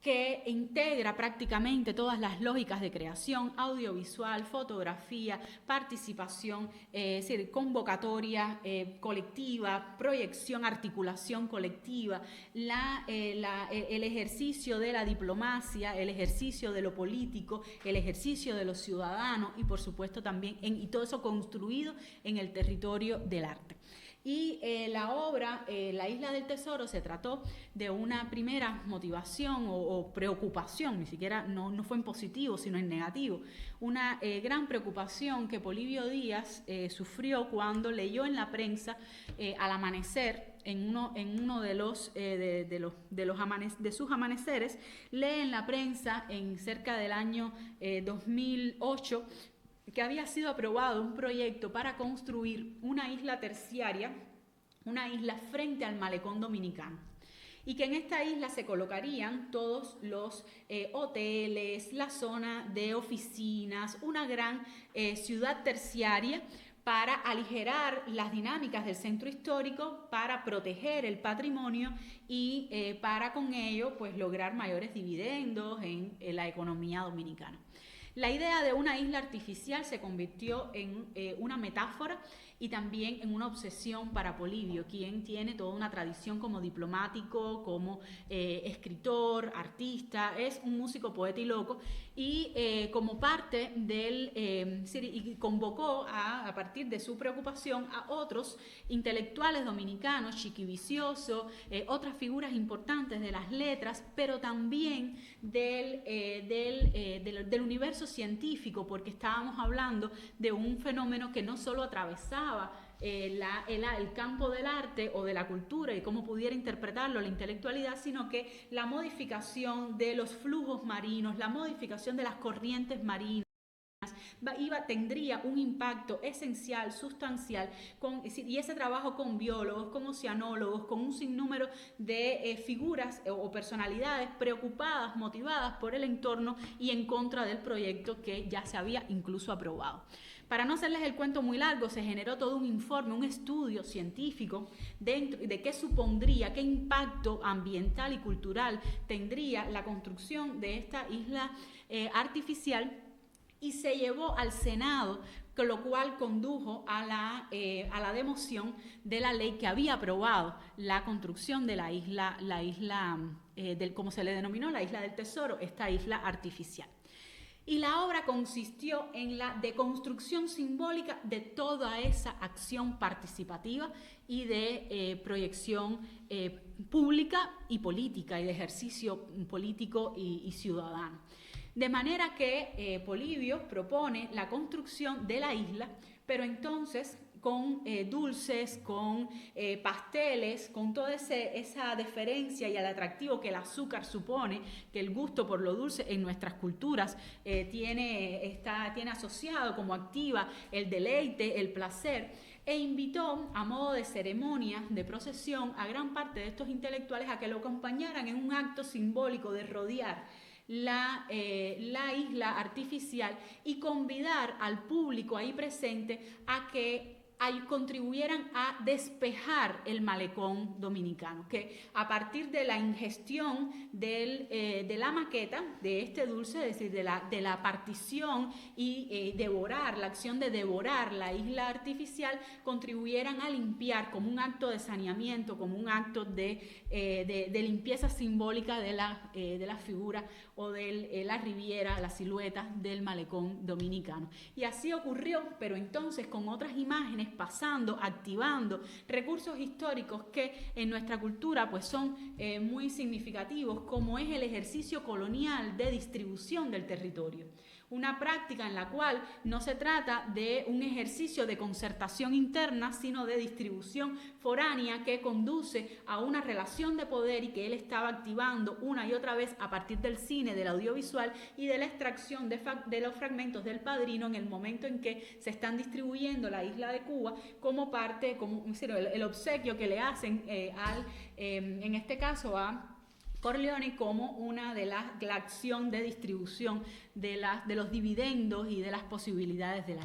que integra prácticamente todas las lógicas de creación audiovisual, fotografía, participación, es decir, convocatoria colectiva, proyección, articulación colectiva, el ejercicio de la diplomacia, el ejercicio de lo político, el ejercicio de los ciudadanos, y por supuesto también y todo eso construido en el territorio del arte. Y la obra, La Isla del Tesoro, se trató de una primera motivación o preocupación, ni siquiera no fue en positivo, sino en negativo, una gran preocupación que Polibio Díaz sufrió cuando leyó en la prensa al amanecer, en uno de sus amaneceres, lee en la prensa en cerca del año 2008, que había sido aprobado un proyecto para construir una isla terciaria, una isla frente al malecón dominicano, y que en esta isla se colocarían todos los hoteles, la zona de oficinas, una gran ciudad terciaria para aligerar las dinámicas del centro histórico, para proteger el patrimonio y para con ello pues lograr mayores dividendos en la economía dominicana. La idea de una isla artificial se convirtió en una metáfora y también en una obsesión para Polibio, quien tiene toda una tradición como diplomático, como escritor, artista, es un músico, poeta y loco, y como parte del, y convocó a partir de su preocupación a otros intelectuales dominicanos, Chiqui Vicioso, otras figuras importantes de las letras, pero también del universo científico, porque estábamos hablando de un fenómeno que no solo atravesaba el campo del arte o de la cultura y cómo pudiera interpretarlo la intelectualidad, sino que la modificación de los flujos marinos, la modificación de las corrientes marinas, tendría un impacto esencial, sustancial, y ese trabajo con biólogos, con oceanólogos, con un sinnúmero de figuras o personalidades preocupadas, motivadas por el entorno y en contra del proyecto que ya se había incluso aprobado. Para no hacerles el cuento muy largo, se generó todo un informe, un estudio científico de qué supondría, qué impacto ambiental y cultural tendría la construcción de esta isla artificial, y se llevó al Senado, con lo cual condujo a la democión de la ley que había aprobado la construcción de la isla, como se le denominó, la isla del tesoro, esta isla artificial. Y la obra consistió en la deconstrucción simbólica de toda esa acción participativa y de proyección pública y política, y de ejercicio político y ciudadano. De manera que Polibio propone la construcción de la isla, pero entonces con dulces, con pasteles, con toda esa deferencia y el atractivo que el azúcar supone, que el gusto por lo dulce en nuestras culturas tiene asociado como activa el deleite, el placer, e invitó a modo de ceremonia, de procesión, a gran parte de estos intelectuales a que lo acompañaran en un acto simbólico de rodear la isla artificial y convidar al público ahí presente a que contribuyeran a despejar el malecón dominicano, que a partir de la ingestión de la maqueta de este dulce, es decir, de la partición y la acción de devorar la isla artificial, contribuyeran a limpiar como un acto de saneamiento, como un acto de limpieza simbólica de la figura o de la riviera, la silueta del malecón dominicano. Y así ocurrió, pero entonces con otras imágenes, pasando, activando recursos históricos que en nuestra cultura pues son muy significativos, como es el ejercicio colonial de distribución del territorio. Una práctica en la cual no se trata de un ejercicio de concertación interna, sino de distribución foránea que conduce a una relación de poder y que él estaba activando una y otra vez a partir del cine, del audiovisual y de la extracción de los fragmentos del Padrino en el momento en que se están distribuyendo la isla de Cuba como parte, como el obsequio que le hacen en este caso a Corleone, como una de la acción de distribución de los dividendos y de las posibilidades de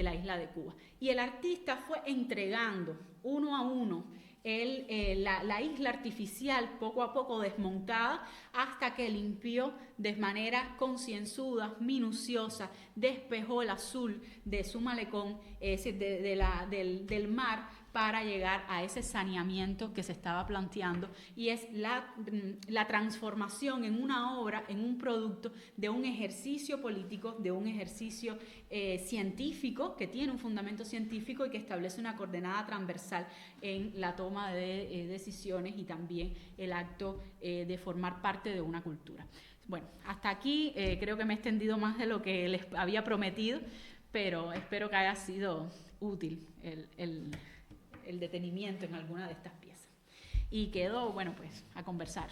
la isla de Cuba. Y el artista fue entregando uno a uno la isla artificial, poco a poco desmontada, hasta que limpió de manera concienzuda, minuciosa, despejó el azul de su malecón, es decir, del mar, para llegar a ese saneamiento que se estaba planteando, y es la transformación en una obra, en un producto de un ejercicio político, de un ejercicio científico, que tiene un fundamento científico y que establece una coordenada transversal en la toma de decisiones y también el acto de formar parte de una cultura. Bueno, hasta aquí creo que me he extendido más de lo que les había prometido, pero espero que haya sido útil el detenimiento en alguna de estas piezas. Y quedó, bueno, pues a conversar.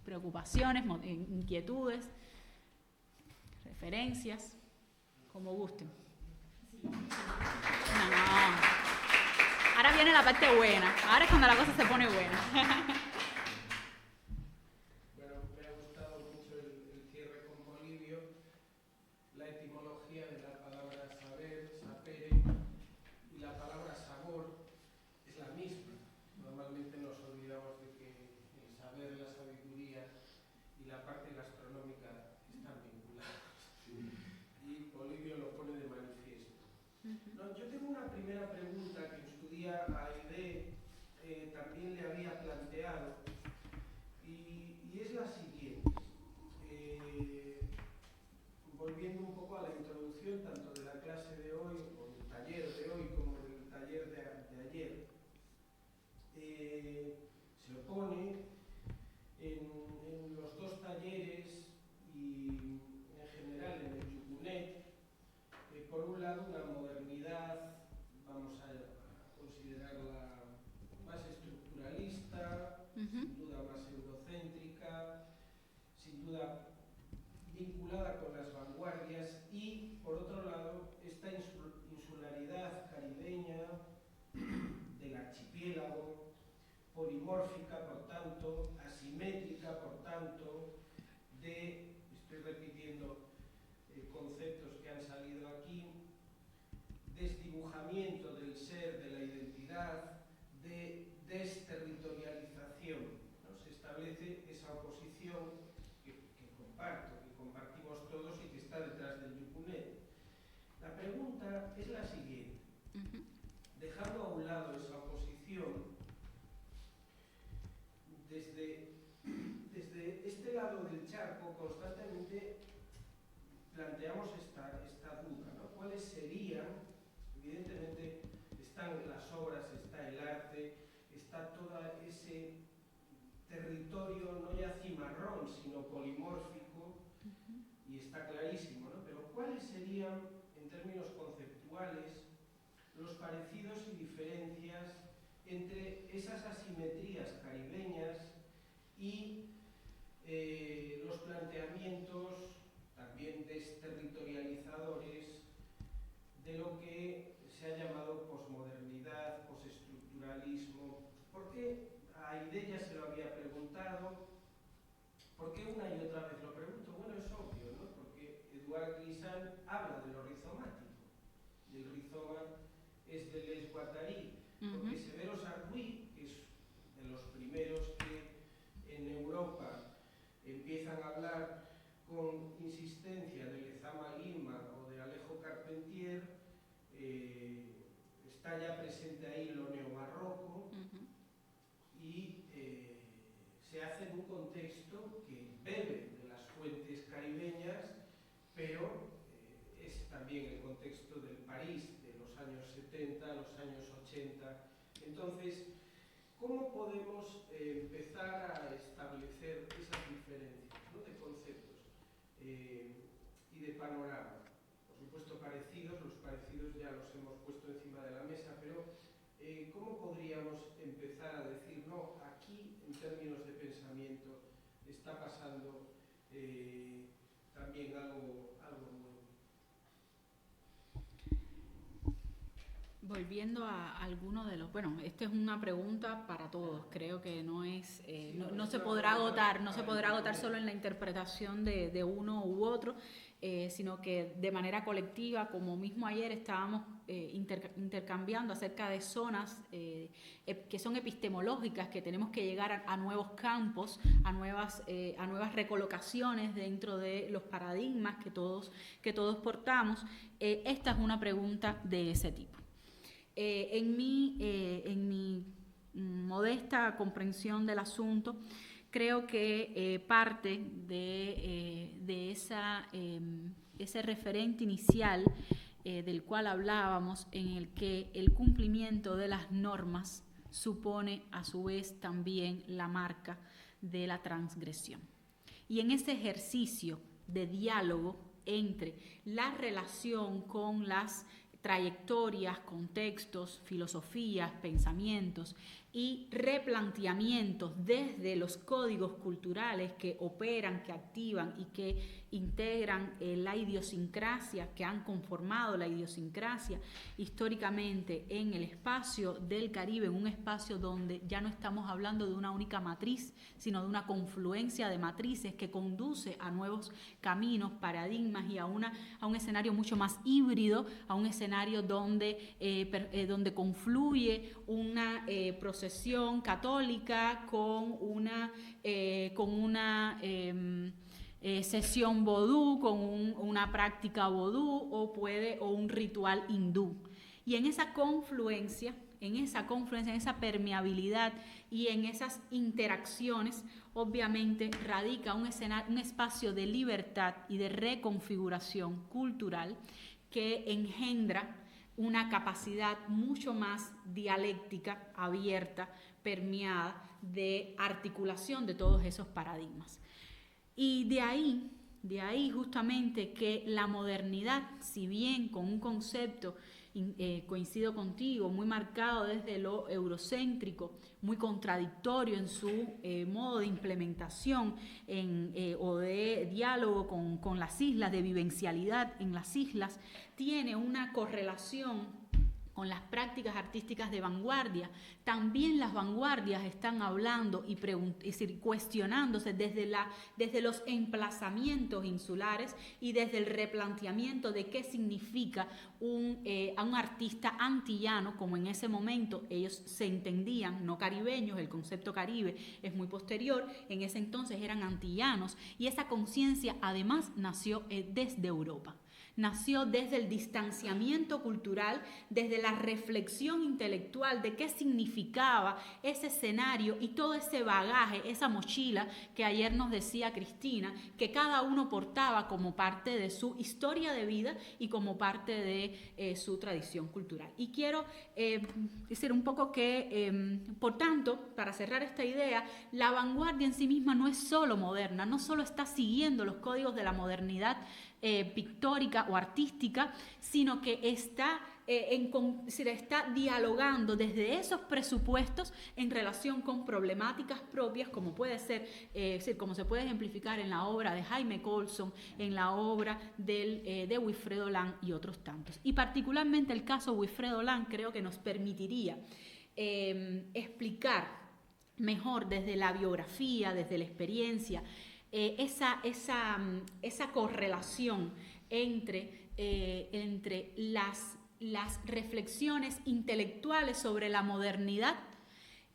Preocupaciones, inquietudes, referencias, como gusten. No. Ahora viene la parte buena. Ahora es cuando la cosa se pone buena. Primera pregunta que en su día Aide también le había planteado expone en los dos talleres y en general en el Yucunet, por un lado una modernidad, vamos a considerarla más estructuralista, sin duda más eurocéntrica, sin duda vinculada con las vanguardias, y por otro lado esta insularidad caribeña del archipiélago, polimórfica por tanto, asimétrica por tanto, estoy repitiendo conceptos que han salido aquí, desdibujamiento del ser, de la identidad, de desterritorialización, ¿no? Se establece esa oposición que compartimos todos y que está detrás del Yucunet. La pregunta es la siguiente. Dejando a un lado esa oposición, desde este lado del charco constantemente planteamos esta duda, ¿no? ¿Cuáles serían? Evidentemente están las obras, está el arte, está todo ese territorio no ya cimarrón, sino polimórfico, y está clarísimo, ¿no? Pero ¿cuáles serían, en términos conceptuales, los parecidos y diferencias entre esas asimetrías caribeñas y los planteamientos también desterritorializadores de lo que se ha llamado posmodernidad, postestructuralismo? ¿Por qué? A Aide ya se lo había preguntado. ¿Por qué una y otra vez lo pregunto? Bueno, es obvio, ¿no? Porque Eduard Glissant habla de lo rizomático. Y el rizoma es de Les Guattari. Porque Severo Sarduy, que es de los primeros que en Europa empiezan a hablar con insistencia de Lezama Lima o de Alejo Carpentier, está ya presente ahí lo neobarroco, y se hace en un contexto que bebe de las fuentes caribeñas, pero es también el contexto del París de los años 70, los años 80. Entonces, ¿cómo podemos empezar a establecer esas diferencias, ¿no?, de conceptos y de panorama? Por supuesto parecidos, los parecidos ya los hemos puesto encima de la mesa, pero ¿cómo podríamos empezar a decir, no, aquí en términos de pensamiento está pasando también algo nuevo? Volviendo a alguno de los... Bueno, esta es una pregunta para todos. Creo que no es... no se podrá agotar solo en la interpretación de uno u otro, sino que de manera colectiva, como mismo ayer estábamos intercambiando acerca de zonas que son epistemológicas, que tenemos que llegar a nuevos campos, a nuevas recolocaciones dentro de los paradigmas que todos portamos. Esta es una pregunta de ese tipo. En mi modesta comprensión del asunto, creo que parte de ese referente inicial del cual hablábamos, en el que el cumplimiento de las normas supone a su vez también la marca de la transgresión. Y en ese ejercicio de diálogo entre la relación con las trayectorias, contextos, filosofías, pensamientos y replanteamientos desde los códigos culturales que operan, que activan y que integran la idiosincrasia, que han conformado la idiosincrasia históricamente en el espacio del Caribe, en un espacio donde ya no estamos hablando de una única matriz, sino de una confluencia de matrices que conduce a nuevos caminos, paradigmas y a un escenario mucho más híbrido, a un escenario donde confluye una procesión católica con una sesión vodú, con una práctica vodú o un ritual hindú. Y en esa confluencia, en esa permeabilidad y en esas interacciones, obviamente radica un espacio de libertad y de reconfiguración cultural que engendra una capacidad mucho más dialéctica, abierta, permeada, de articulación de todos esos paradigmas. Y de ahí justamente que la modernidad, si bien con un concepto, coincido contigo, muy marcado desde lo eurocéntrico, muy contradictorio en su modo de implementación o de diálogo con las islas, de vivencialidad en las islas, tiene una correlación con las prácticas artísticas de vanguardia. También las vanguardias están hablando y cuestionándose desde los emplazamientos insulares y desde el replanteamiento de qué significa a un artista antillano, como en ese momento ellos se entendían, no caribeños, el concepto caribe es muy posterior, en ese entonces eran antillanos, y esa conciencia además nació desde Europa. Nació desde el distanciamiento cultural, desde la reflexión intelectual de qué significaba ese escenario y todo ese bagaje, esa mochila que ayer nos decía Cristina, que cada uno portaba como parte de su historia de vida y como parte de su tradición cultural. Y quiero decir un poco que, por tanto, para cerrar esta idea, la vanguardia en sí misma no es solo moderna, no solo está siguiendo los códigos de la modernidad pictórica o artística, sino que está dialogando desde esos presupuestos en relación con problemáticas propias, como puede ser, como se puede ejemplificar en la obra de Jaime Colson, en la obra de Wilfredo Lang y otros tantos. Y particularmente el caso Wilfredo Lang creo que nos permitiría explicar mejor desde la biografía, desde la experiencia, esa correlación entre las reflexiones intelectuales sobre la modernidad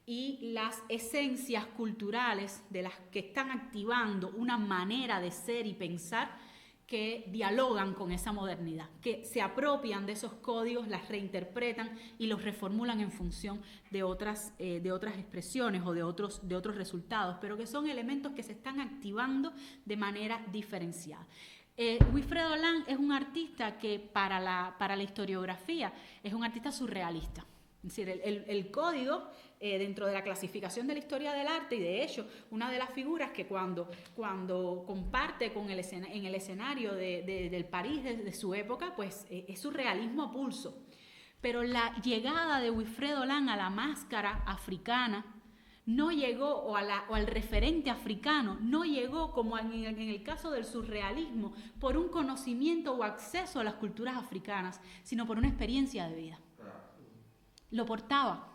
y las esencias culturales de las que están activando una manera de ser y pensar que dialogan con esa modernidad, que se apropian de esos códigos, las reinterpretan y los reformulan en función de otras expresiones o de otros resultados, pero que son elementos que se están activando de manera diferenciada. Wilfredo Lang es un artista que para la historiografía es un artista surrealista. Es decir, el código dentro de la clasificación de la historia del arte, y de hecho una de las figuras que cuando comparte en el escenario del París de su época, pues es surrealismo a pulso. Pero la llegada de Wilfredo Lang a la máscara africana no llegó, o al referente africano, no llegó como en el caso del surrealismo, por un conocimiento o acceso a las culturas africanas, sino por una experiencia de vida. Lo portaba,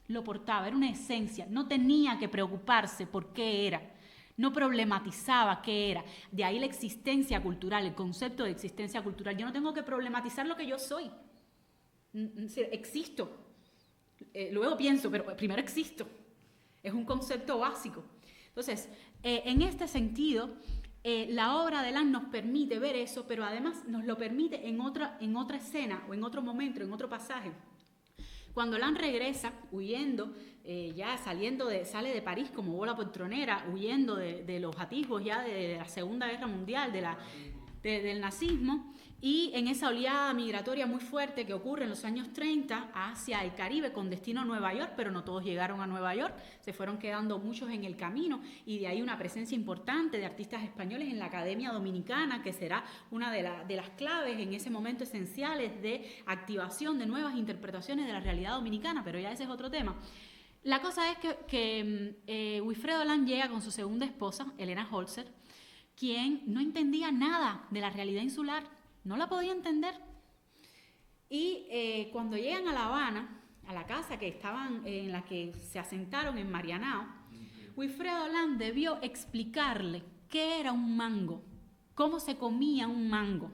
era una esencia, no tenía que preocuparse por qué era, no problematizaba qué era. De ahí la existencia cultural, el concepto de existencia cultural. Yo no tengo que problematizar lo que yo soy. Existo. Luego pienso, pero primero existo. Es un concepto básico. Entonces, en este sentido, la obra de Lang nos permite ver eso, pero además nos lo permite en otra escena o en otro momento, en otro pasaje. Cuando Lang regresa, huyendo, sale de París como bola poltronera, huyendo de los atisbos ya de la Segunda Guerra Mundial, del nazismo, y en esa oleada migratoria muy fuerte que ocurre en los años 30 hacia el Caribe con destino a Nueva York, pero no todos llegaron a Nueva York, se fueron quedando muchos en el camino, y de ahí una presencia importante de artistas españoles en la Academia Dominicana, que será una de las claves en ese momento esenciales de activación de nuevas interpretaciones de la realidad dominicana, pero ya ese es otro tema. La cosa es que Wilfredo Lang llega con su segunda esposa, Elena Holzer, quien no entendía nada de la realidad insular, no la podía entender. Y cuando llegan a La Habana, a la casa en la que se asentaron en Marianao, Wilfredo Lang debió explicarle qué era un mango, cómo se comía un mango,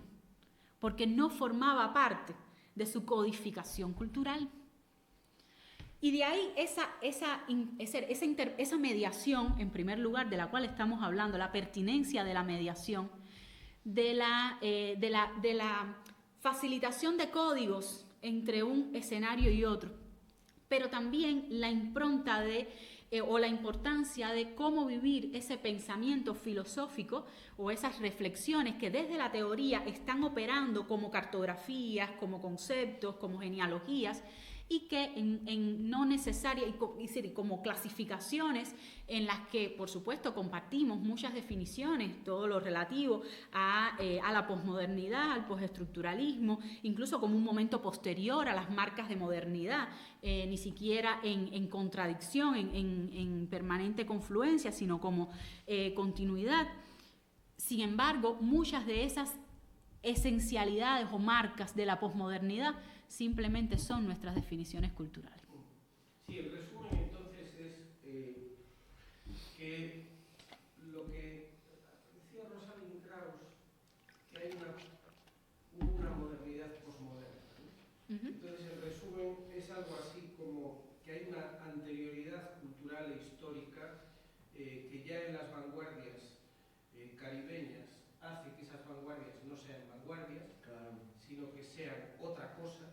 porque no formaba parte de su codificación cultural. Y de ahí esa mediación, en primer lugar, de la cual estamos hablando, la pertinencia de la mediación, de la facilitación de códigos entre un escenario y otro, pero también la impronta de o la importancia de cómo vivir ese pensamiento filosófico o esas reflexiones que desde la teoría están operando como cartografías, como conceptos, como genealogías, y que no necesaria, y como clasificaciones en las que, por supuesto, compartimos muchas definiciones, todo lo relativo a la posmodernidad, al postestructuralismo, incluso como un momento posterior a las marcas de modernidad, ni siquiera en contradicción, en permanente confluencia, sino como continuidad. Sin embargo, muchas de esas esencialidades o marcas de la posmodernidad simplemente son nuestras definiciones culturales. Sí, el resumen entonces es que lo que decía Rosalind Krauss, que hay una modernidad posmoderna, ¿no? Entonces el resumen es algo así como que hay una anterioridad cultural e histórica que ya en las vanguardias caribeñas hace que esas vanguardias no sean vanguardias, sino que sean otra cosa.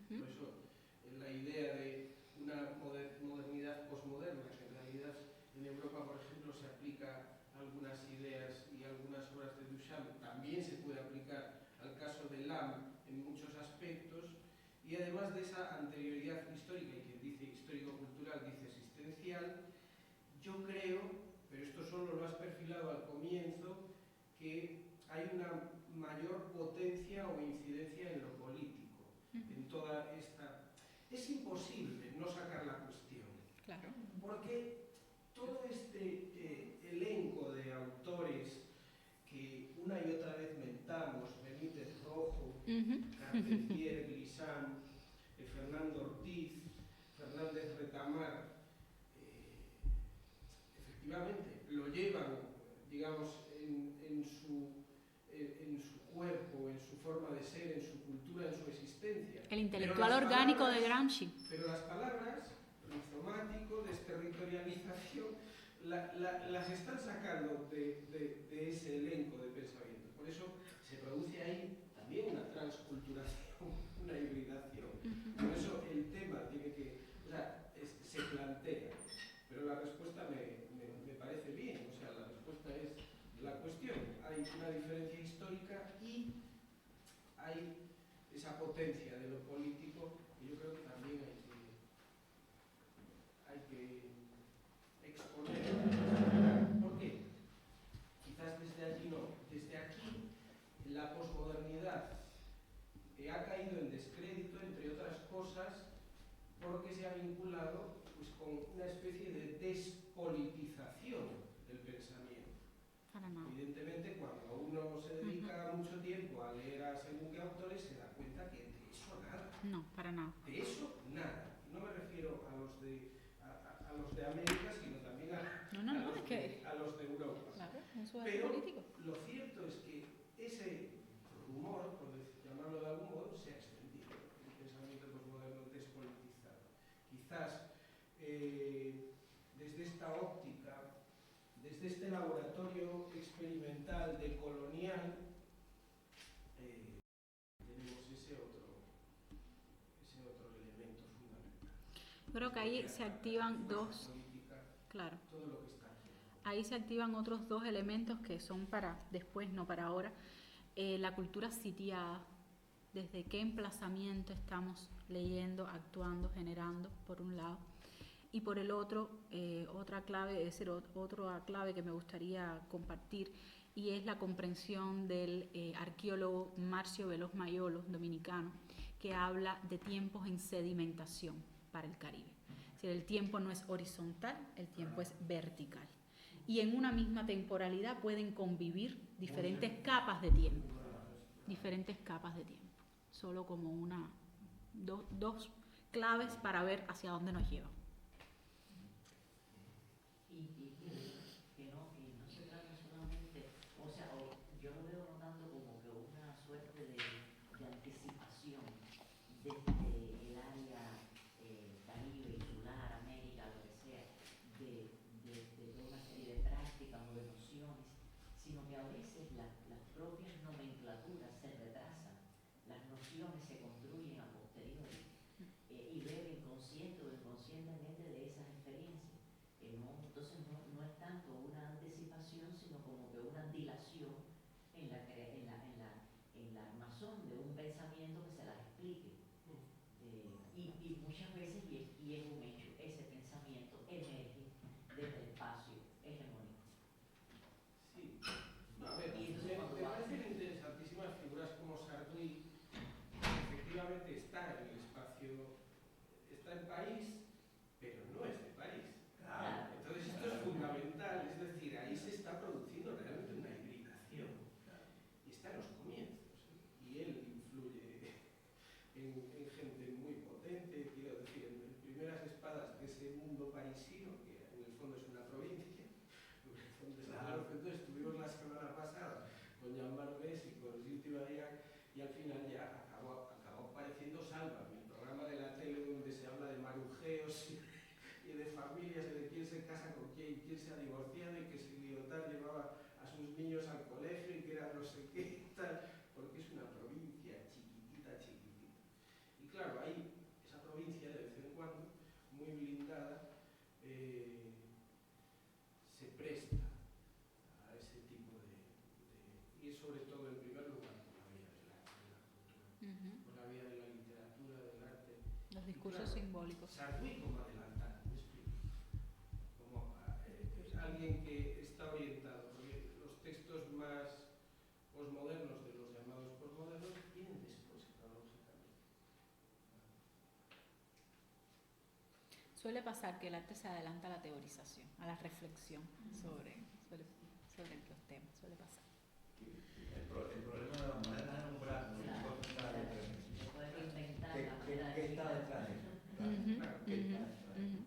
Por eso la idea de una modernidad posmoderna, que en realidad en Europa, por ejemplo, se aplica a algunas ideas y algunas obras de Duchamp, también se puede aplicar al caso de Lam en muchos aspectos, y además de esa anterioridad histórica, y quien dice histórico-cultural dice existencial, yo creo, pero esto solo lo has perfilado al comienzo, que hay una mayor potencia o incidencia en lo político, en toda esta... Es imposible no sacar la cuestión, claro, porque todo este elenco de autores que una y otra vez mentamos, Benítez Rojo, Carpentier, Glissant, Fernando Ortiz, Fernández Retamar, efectivamente lo llevan, digamos, en su cuerpo, en su forma de ser, en su cultura, en su existencia. El intelectual orgánico de Gramsci. Pero las palabras, rizomático, desterritorialización, las están sacando de ese elenco de pensamiento. Por eso se produce ahí también una transculturación, una hibridación. Por eso el tema tiene que, o sea, se plantea, pero la respuesta me parece bien. O sea, la respuesta es la cuestión. Hay una diferencia histórica y hay esa potencia de lo político, y yo creo que también hay que exponer. ¿Por qué? Quizás desde allí no. Desde aquí, la posmodernidad ha caído en descrédito, entre otras cosas, porque se ha vinculado pues, con una especie de despolitización del pensamiento. Evidentemente, cuando uno se dedica mucho tiempo a leer a según qué autores, se da cuenta que de eso nada. No, para nada. De eso nada. No me refiero a los de América, sino también a los de Europa. Claro, eso es pero político. Lo cierto es que ese rumor, por llamarlo de algún modo, se ha extendido. El pensamiento posmoderno despolitizado. Quizás desde esta óptica, desde este laboratorio experimental de colonial, tenemos ese otro elemento fundamental. Creo que ahí se activan dos, política, claro, todo lo que está aquí. ahí se activan otros dos elementos que son para después, no para ahora. La cultura sitiada, desde qué emplazamiento estamos leyendo, actuando, generando, por un lado. Y por el otro, otra clave que me gustaría compartir, y es la comprensión del arqueólogo Marcio Veloz Mayolo, dominicano, que habla de tiempos en sedimentación para el Caribe. Es decir, el tiempo no es horizontal, el tiempo es vertical. Y en una misma temporalidad pueden convivir diferentes capas de tiempo. Solo como dos claves para ver hacia dónde nos lleva. Que no se trata solamente, o sea, yo lo veo notando como que una suerte de anticipación desde el área Caribe, insular, América, lo que sea, de toda una serie de prácticas o de nociones, sino que a veces las propias nomenclaturas se retrasan, las nociones se construyen a posteriori y beben consciente o inconscientemente de esas experiencias. está en París, pero no es de París. Claro. Entonces esto es fundamental, es decir, ahí se está produciendo realmente una hibridación. Y está en los comienzos. Y él influye en gente muy potente, quiero decir, en primeras espadas de ese mundo parisino, que en el fondo es una provincia, donde Claro. entonces estuvimos la semana pasada con Jean Barbès y con Gilles Tibaillard, y al final ya acabó apareciendo Sálvame, el programa de la tele donde se habla de marujeos y de familias, y de quién se casa con quién se ha divorciado, y que si Lyotard llevaba a sus niños al colegio y que era no sé qué y tal, porque es una provincia chiquitita, chiquitita. Y claro, ahí, esa provincia de vez en cuando, muy blindada, se presta a ese tipo y sobre todo, en primer lugar, por la vía del arte, de la cultura, por la vía de la literatura, del arte. Los Y discursos claro, simbólicos. Sartre como adelantar, me explico. Como alguien que está orientado, porque los textos más posmodernos, de los llamados posmodernos, vienen después cronológicamente. Suele pasar que el arte se adelanta a la teorización, a la reflexión sobre los temas, suele pasar. El problema de la manera de nombrar, no Claro, puedo pensar claro. Se puede inventar la manera ¿qué de está explicar. detrás de eso? Ujú, Claro, ¿qué está ujú, detrás de eso?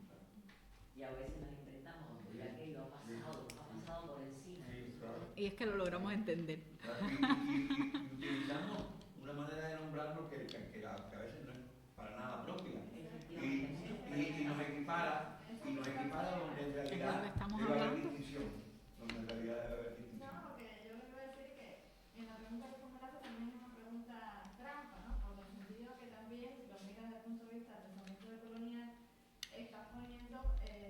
Y a veces nos inventamos, ya que lo ha pasado por encima. Sí, claro. Y es que lo logramos entender. Y utilizamos una manera de nombrarlo que a veces no es para nada propia. Y nos equipara donde en Es lo que realidad estamos debe haber hablando. distinción. Donde en realidad debe haber distinción. No, porque yo lo que iba a decir es que en la pregunta que formulaste también es una pregunta trampa, ¿no? Por el sentido que también, si lo miras desde el punto de vista del pensamiento decolonial, estás poniendo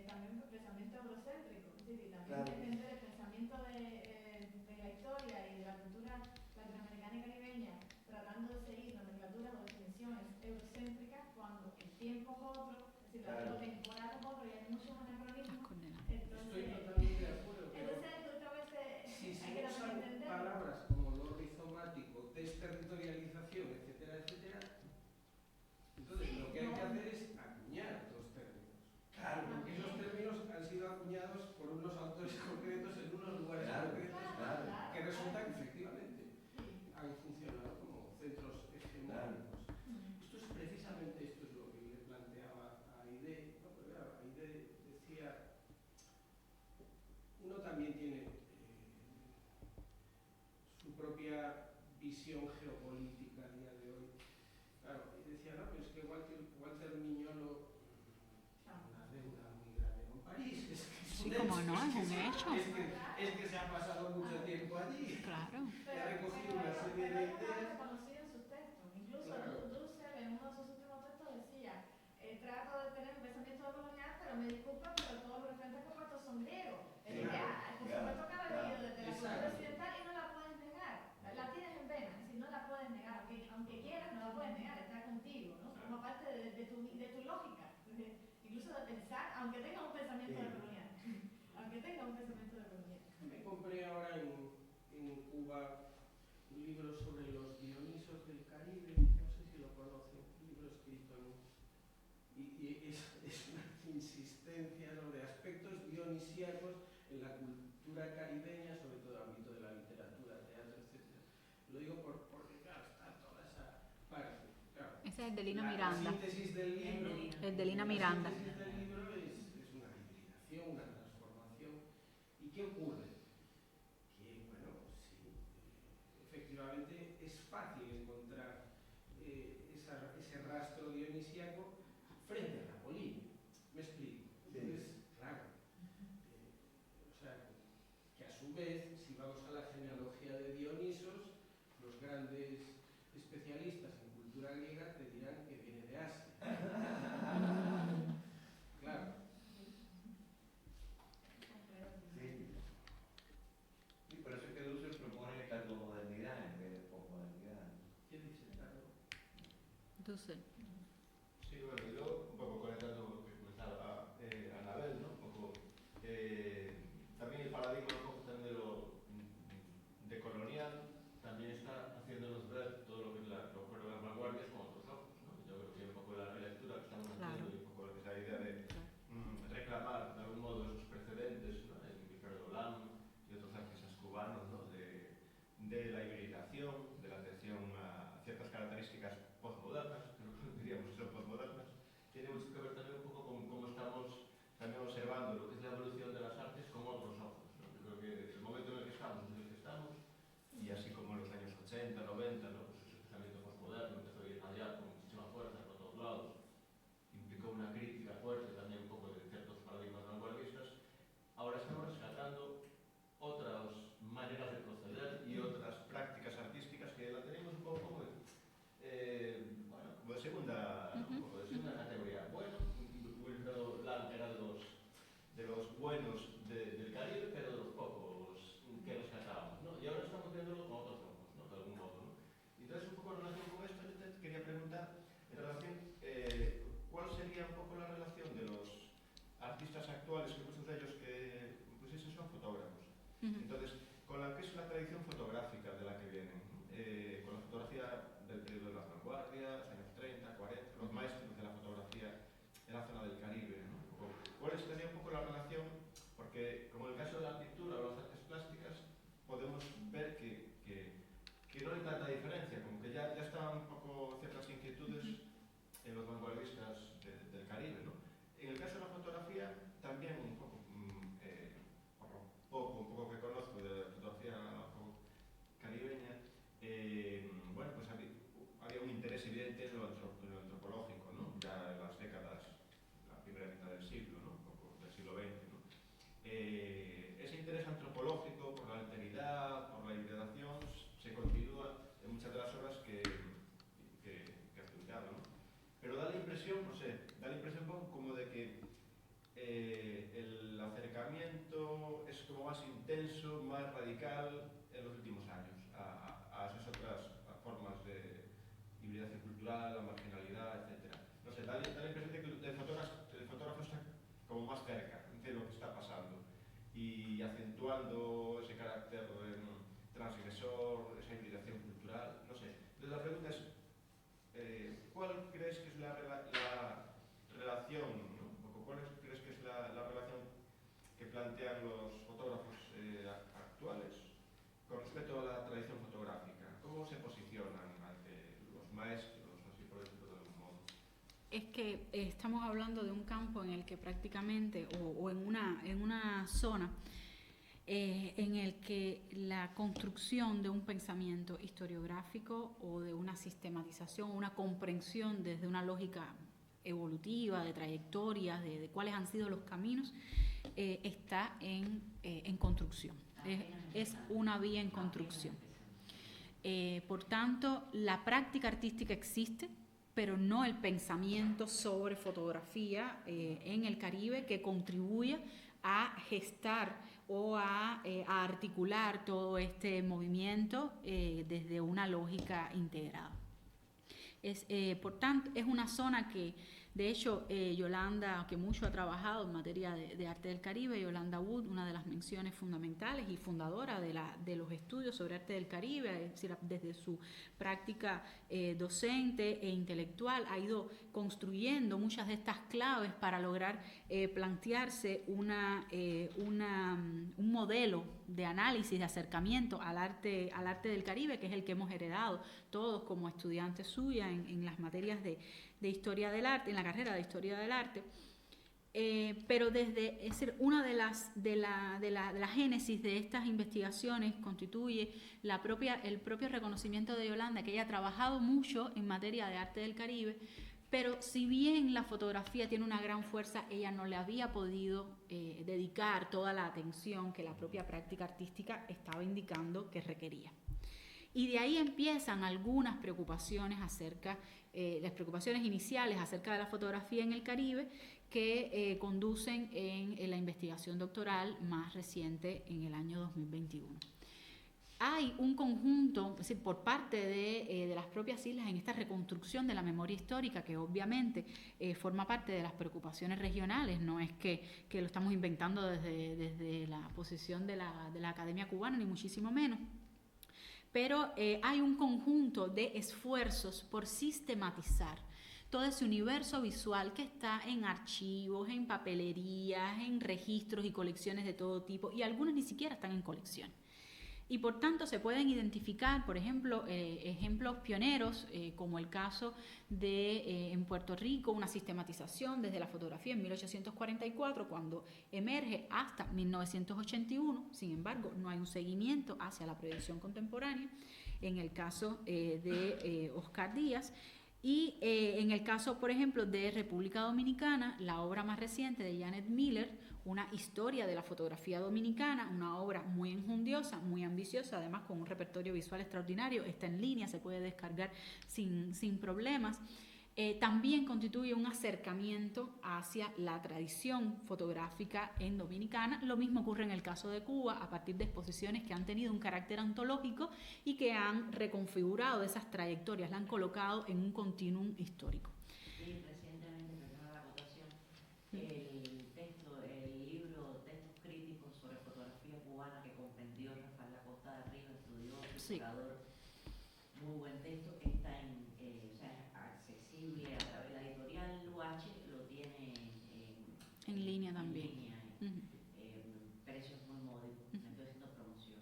también el pensamiento eurocéntrico, es decir, y también Claro. defender el pensamiento de la historia y de la cultura latinoamericana y caribeña, tratando de seguir nomenclaturas o definiciones eurocéntricas cuando el tiempo es otro, es decir, Claro. lo temporal es otro y hay muchos anacronismos. Con el- Estoy Entonces, totalmente de acuerdo. Pero tú a veces si hay se que también usan entender. palabras como lo rizomático, desterritorialización, etcétera, etcétera, entonces Sí, lo que hay no. que hacer es acuñar otros términos. Claro. Porque esos términos han sido acuñados por unos autores concretos en unos lugares Claro, concretos, claro. que resulta que efectivamente Sí. han funcionado como centros hegemónicos. Esto es precisamente lo que le planteaba a Aide. No, pero claro, Aide decía, uno también tiene su propia visión geopolítica a día de hoy. Claro, y decía, no, pero es que Walter Miñolo tiene una deuda muy grande con París. Es que Sí, como no, es un hecho. Es que se ha pasado mucho tiempo allí. Claro. Y ha recogido una serie de ideas. reconocido en sus textos. Incluso Claro. Dussel en uno de sus últimos textos decía, trato de tener un pensamiento colonial, pero me disculpa, pero todos los referentes compuestos son griegos. Es decir, por supuesto que ha venido desde la cultura Exacto. occidental y no la puedes negar. La tienes en vena, es decir, no la puedes negar. Aunque quieras, no la puedes negar, está contigo, ¿no? Forma parte de tu lógica. Incluso de pensar, aunque tengas un pensamiento Sí. colonial. Aunque tengas un pensamiento colonial. Me compré ahora en Cuba un libro sobre los Dionisos del Caribe, no sé si lo conocen, un libro escrito y es una insistencia sobre aspectos dionisíacos en la cultura caribeña, sobre todo en el ámbito de la literatura, teatro, etc. Lo digo porque, claro, está toda esa parte. Claro, Ese es el de Lina la Miranda. síntesis del libro, El de Lina Miranda. La síntesis del libro es una hibridación, una transformación. ¿Y qué ocurre? Que, bueno, sí, efectivamente es fácil encontrar ese rastro dionisíaco frente a la Polina. ¿Me explico? Entonces, claro, o sea, que a su vez, si vamos a la genealogía de Dionisos, los grandes especialistas en cultura griega te dirán que viene de Asia. Claro. Sí. Sí, por eso es que Dussel propone tardomodernidad en vez de posmodernidad. ¿Quién dice Tardo? Dussel. Sí, bueno, y luego un poco conectando con lo que comentaba Anabel, ¿no? Un poco, también el paradigma un poco también de lo decolonial también está haciéndonos ver todo lo que es lo que fueron las vanguardias con otros ojos, ¿no? Yo creo que un poco la relectura que estamos Claro. haciendo de los buenos del Caribe, pero de los pocos que nos casamos, ¿no? Y ahora estamos viéndolo con otros ojos, ¿no? De algún modo, ¿no? Y entonces, un poco en relación con esto, yo te quería preguntar, en relación, ¿cuál sería un poco la relación de los artistas actuales, que muchos de ellos que, pues esos son fotógrafos? Entonces, con la que es la tradición fotográfica de la que vienen, con la fotografía del periodo de las vanguardias, años 30, 40, los maestros de la fotografía en la zona del Caribe, ¿no? ¿Cuál sería un poco la relación? Porque, como en el caso de la pintura o las artes plásticas, podemos ver que no hay tanta diferencia, como que ya estaban un poco ciertas inquietudes en los vanguardistas del Caribe, ¿no? En el caso de la fotografía, también un poco, un poco que conozco de la fotografía caribeña, bueno, pues había un interés evidente en lo antropológico, ¿no? Ya en las décadas, la primera mitad del siglo, ¿no? Un poco del siglo XX, ¿no? Ese interés antropológico por la alteridad, por la hibridación, se continúa en muchas de las obras que has publicado, ¿no? Pero da la impresión, no sé, da la impresión como de que el acercamiento es como más intenso, más radical en los últimos años a esas otras formas de hibridación cultural, la marginalidad, etc. No sé, da la impresión de que el fotógrafo está como más cerca de lo que está pasando y acentuando ese carácter transgresor, esa hibridación cultural, no sé. Entonces la pregunta es, ¿cuál crees que es la relación, ¿no? ¿Cuál crees que es la relación que plantean los fotógrafos actuales con respecto a la tradición fotográfica? ¿Cómo se posicionan ante los maestros, así por decirlo de algún modo? Es que estamos hablando de un campo en el que prácticamente, o en una zona en el que la construcción de un pensamiento historiográfico o de una sistematización, una comprensión desde una lógica evolutiva, de trayectorias, de cuáles han sido los caminos, está en construcción. Es una vía en construcción. Por tanto, la práctica artística existe, pero no el pensamiento sobre fotografía en el Caribe que contribuya a gestar o a articular todo este movimiento desde una lógica integrada. Por tanto, es una zona que, de hecho, Yolanda, que mucho ha trabajado en materia de arte del Caribe, Yolanda Wood, una de las menciones fundamentales y fundadora de los estudios sobre arte del Caribe, es decir, desde su práctica docente e intelectual, ha ido construyendo muchas de estas claves para lograr plantearse un modelo de análisis, de acercamiento al arte del Caribe, que es el que hemos heredado todos como estudiantes suyas en las materias de historia del arte, en la carrera de historia del arte, pero es decir, una de la génesis de estas investigaciones constituye el propio reconocimiento de Yolanda, que ella ha trabajado mucho en materia de arte del Caribe, pero si bien la fotografía tiene una gran fuerza, ella no le había podido dedicar toda la atención que la propia práctica artística estaba indicando que requería. Y de ahí empiezan algunas preocupaciones las preocupaciones iniciales acerca de la fotografía en el Caribe que conducen en la investigación doctoral más reciente en el año 2021. Hay un conjunto, es decir, por parte de las propias islas en esta reconstrucción de la memoria histórica que obviamente forma parte de las preocupaciones regionales, no es que lo estamos inventando desde la posición de la Academia Cubana, ni muchísimo menos. Pero hay un conjunto de esfuerzos por sistematizar todo ese universo visual que está en archivos, en papelerías, en registros y colecciones de todo tipo, y algunos ni siquiera están en colección. Y por tanto se pueden identificar, por ejemplo, ejemplos pioneros, como el caso de en Puerto Rico, una sistematización desde la fotografía en 1844, cuando emerge hasta 1981. Sin embargo, no hay un seguimiento hacia la proyección contemporánea, en el caso de Oscar Díaz. Y en el caso, por ejemplo, de República Dominicana, la obra más reciente de Janet Miller, una historia de la fotografía dominicana, una obra muy enjundiosa, muy ambiciosa, además con un repertorio visual extraordinario, está en línea, se puede descargar sin problemas. también constituye un acercamiento hacia la tradición fotográfica en Dominicana. Lo mismo ocurre en el caso de Cuba, a partir de exposiciones que han tenido un carácter antológico y que han reconfigurado esas trayectorias, la han colocado en un continuum histórico. Sí, recientemente, perdona la acotación, el libro Textos Críticos sobre Fotografía Cubana que compendió Rafael Acosta de Arriba, estudioso, Sí. educador, muy buen texto, está accesible a través de la editorial UH, lo tiene En línea también. En línea, precios muy módicos, me estoy haciendo promoción.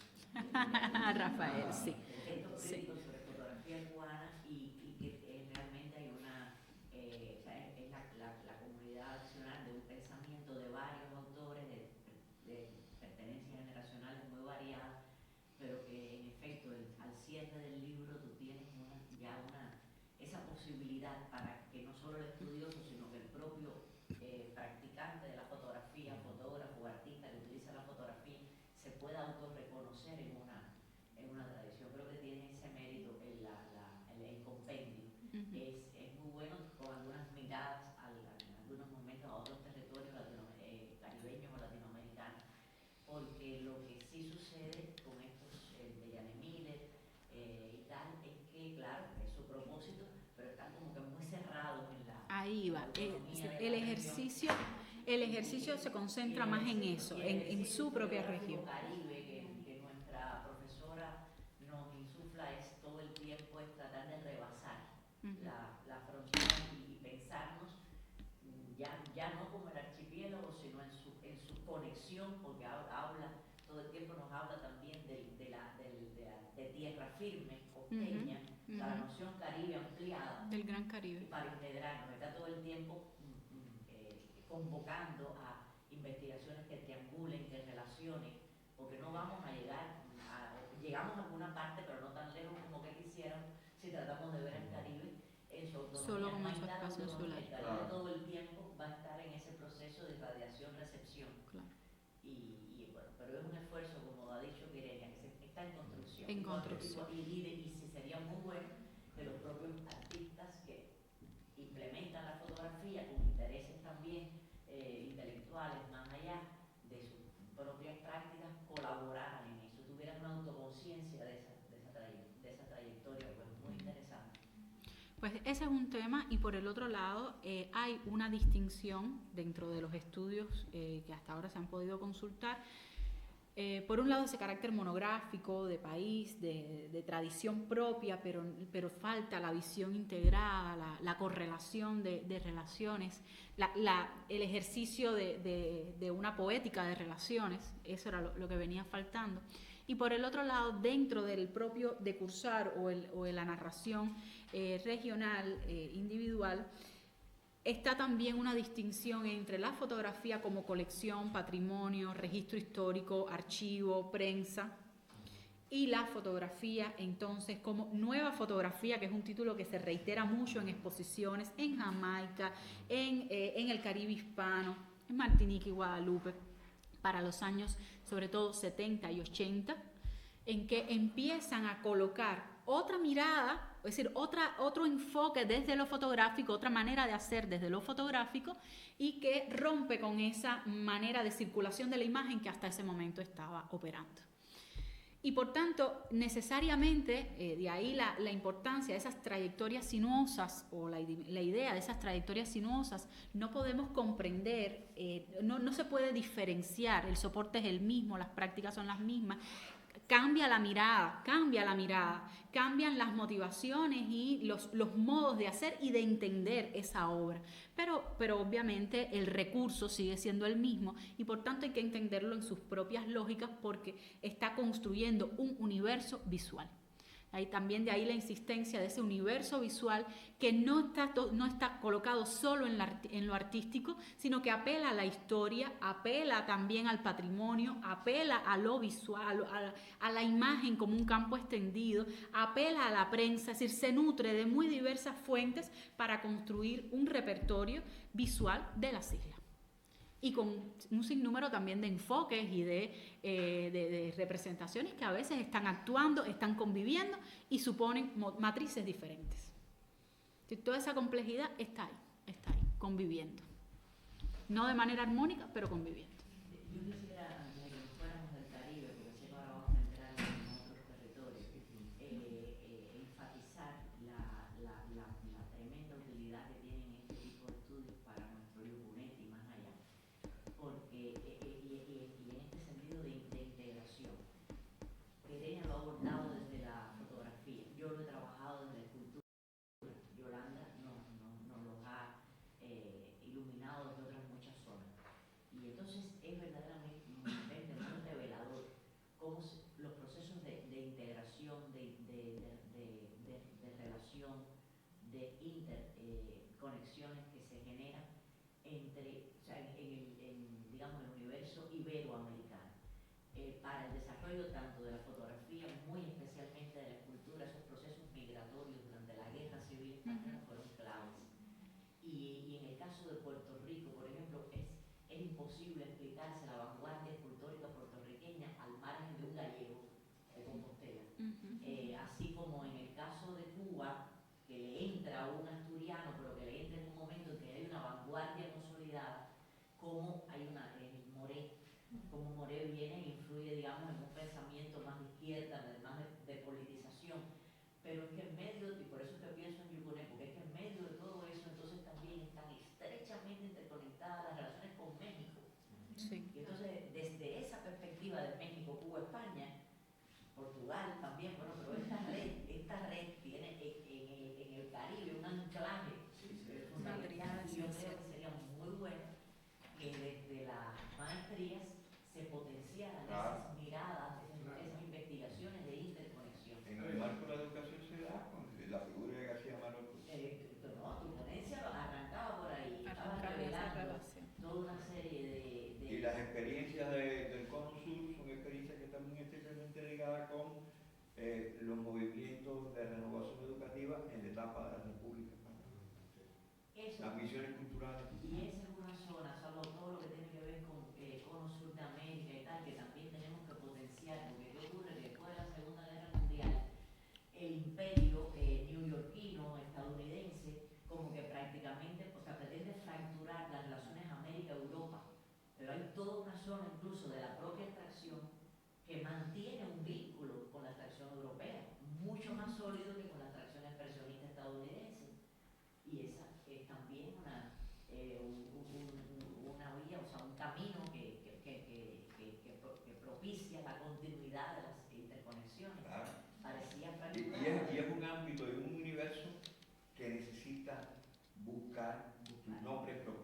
Rafael, sí. Textos Sí. críticos sobre fotografía cubana y que realmente hay una, es la comunidad accional de un pensamiento de varios autores de pertenencias generacionales muy variadas, pero que en efecto al cierre del libro tú tienes esa posibilidad para que no solo el estudioso, sino que el propio practicante de la fotografía, fotógrafo o artista que utiliza la fotografía, se pueda autorreconocer en una tradición. Creo que tiene ese mérito el compendio. Es muy bueno, con algunas miradas en algunos momentos a otros territorios caribeños o latinoamericanos, porque lo que sí sucede con estos de Yane Miller y tal es que, claro, es su propósito, pero están como que muy cerrados en la Ahí va. autonomía de El la ejercicio se concentra más en eso, en su propia región. Caribe que nuestra profesora nos insufla es todo el tiempo es tratar de rebasar la frontera y pensarnos ya no como el archipiélago, sino en su conexión, porque todo el tiempo nos habla también de tierra firme, costeña, la noción Caribe ampliada Del Gran Caribe. para integrarnos. Está todo el tiempo convocando a investigaciones que triangulen, que relacionen, porque no vamos a llegamos a alguna parte, pero no tan lejos como que quisiéramos, si tratamos de ver el Caribe en su autonomía. Solo como No hay su tal espacio autonomía. insular. El Caribe todo el tiempo va a estar en ese proceso de radiación-recepción. Claro. Y bueno, pero es un esfuerzo, como ha dicho Querella, que está en construcción. En construcción. Y sería muy bueno que los propios artistas que implementan la fotografía con intereses también intelectuales más allá de sus propias prácticas colaboraran en eso, tuvieran una autoconciencia de esa trayectoria, pues muy interesante. Pues ese es un tema, y por el otro lado hay una distinción dentro de los estudios que hasta ahora se han podido consultar. Por un lado ese carácter monográfico de país, de tradición propia, pero falta la visión integrada, la correlación de relaciones, el ejercicio de una poética de relaciones. Eso era lo que venía faltando. Y por el otro lado, dentro del propio decursar o de la narración regional, individual, está también una distinción entre la fotografía como colección, patrimonio, registro histórico, archivo, prensa, y la fotografía entonces como nueva fotografía, que es un título que se reitera mucho en exposiciones en Jamaica, en el Caribe hispano, en Martinica y Guadalupe, para los años sobre todo 70 y 80, en que empiezan a colocar otra mirada, es decir, otro enfoque desde lo fotográfico, otra manera de hacer desde lo fotográfico, y que rompe con esa manera de circulación de la imagen que hasta ese momento estaba operando. Y por tanto, necesariamente, de ahí la importancia de esas trayectorias sinuosas, o la idea de esas trayectorias sinuosas, no podemos comprender, no se puede diferenciar, el soporte es el mismo, las prácticas son las mismas. Cambia la mirada, cambian las motivaciones y los modos de hacer y de entender esa obra. Pero obviamente el recurso sigue siendo el mismo, y por tanto hay que entenderlo en sus propias lógicas, porque está construyendo un universo visual. De ahí la insistencia de ese universo visual que no está colocado solo en lo artístico, sino que apela a la historia, apela también al patrimonio, apela a lo visual, a la imagen como un campo extendido, apela a la prensa, es decir, se nutre de muy diversas fuentes para construir un repertorio visual de las islas. Y con un sinnúmero también de enfoques y de representaciones que a veces están actuando, están conviviendo y suponen matrices diferentes. Toda esa complejidad está ahí, conviviendo. No de manera armónica, pero conviviendo. Yo quisiera que fuéramos del Caribe, porque sé que ahora vamos a entrar en otros territorios, enfatizar la tremenda utilidad que tienen este tipo de estudios para nuestro Yunete y más allá, porque y en este sentido de integración, Querenia lo ha abordado desde la fotografía, yo lo he trabajado desde la escultura, Yolanda nos los ha iluminado desde otras muchas zonas. Y entonces es verdaderamente muy revelador cómo los procesos de integración, de relación, de interconexiones que se generan entre, o sea, digamos, el universo iberoamericano. Para el desarrollo tanto de la fotografía, muy especialmente de la escultura, esos procesos migratorios durante la Guerra Civil Española fueron claves. Y en el caso de Puerto Rico, por ejemplo, es imposible explicarse la vanguardia escultórica puertorriqueña al margen de un gallego de Compostela. Así como en el caso de Cuba, que le entra a un asturiano, pero que le entra en un momento en que hay una vanguardia consolidada, como hay como Moré viene e influye, digamos, en un pensamiento más de izquierda, más de politización. Pero es que en medio, y por eso es que pienso en Yucuné, porque es que en medio de todo eso, entonces también están estrechamente interconectadas las relaciones con México. Sí. Y entonces, desde esa perspectiva de México, Cuba, España, Portugal también, bueno, pero esta red tiene en el Caribe un anclaje fundamental, y yo creo que sería muy bueno que desde las maestrías se potenciaran esas miradas, esas investigaciones de interconexión. En el marco de la educación se da con la figura de García Maroto. No, tu ponencia arrancaba por ahí, estaba revelando toda una serie de... Y las experiencias del Cono Sur son experiencias que están muy estrechamente ligadas con los movimientos de renovación educativa en la etapa de la República. Las misiones culturales. Y esa es una zona, todo lo que tiene que ver con Cono Sur de América y tal, que también tenemos que potenciar, porque ¿qué ocurre? Que después de la Segunda Guerra Mundial, el imperio neoyorquino, estadounidense, como que prácticamente, o sea, pretende fracturar las relaciones América-Europa, pero hay toda una zona incluso de la propia extracción que mantiene un vínculo con la extracción europea, mucho más sólido que con la extracción expresionista estadounidense. Y esa es también una vía, o sea, un camino que propicia la continuidad de las interconexiones. Claro. Parecía Y fracturado. es un ámbito y un universo que necesita buscar sus nombres propios.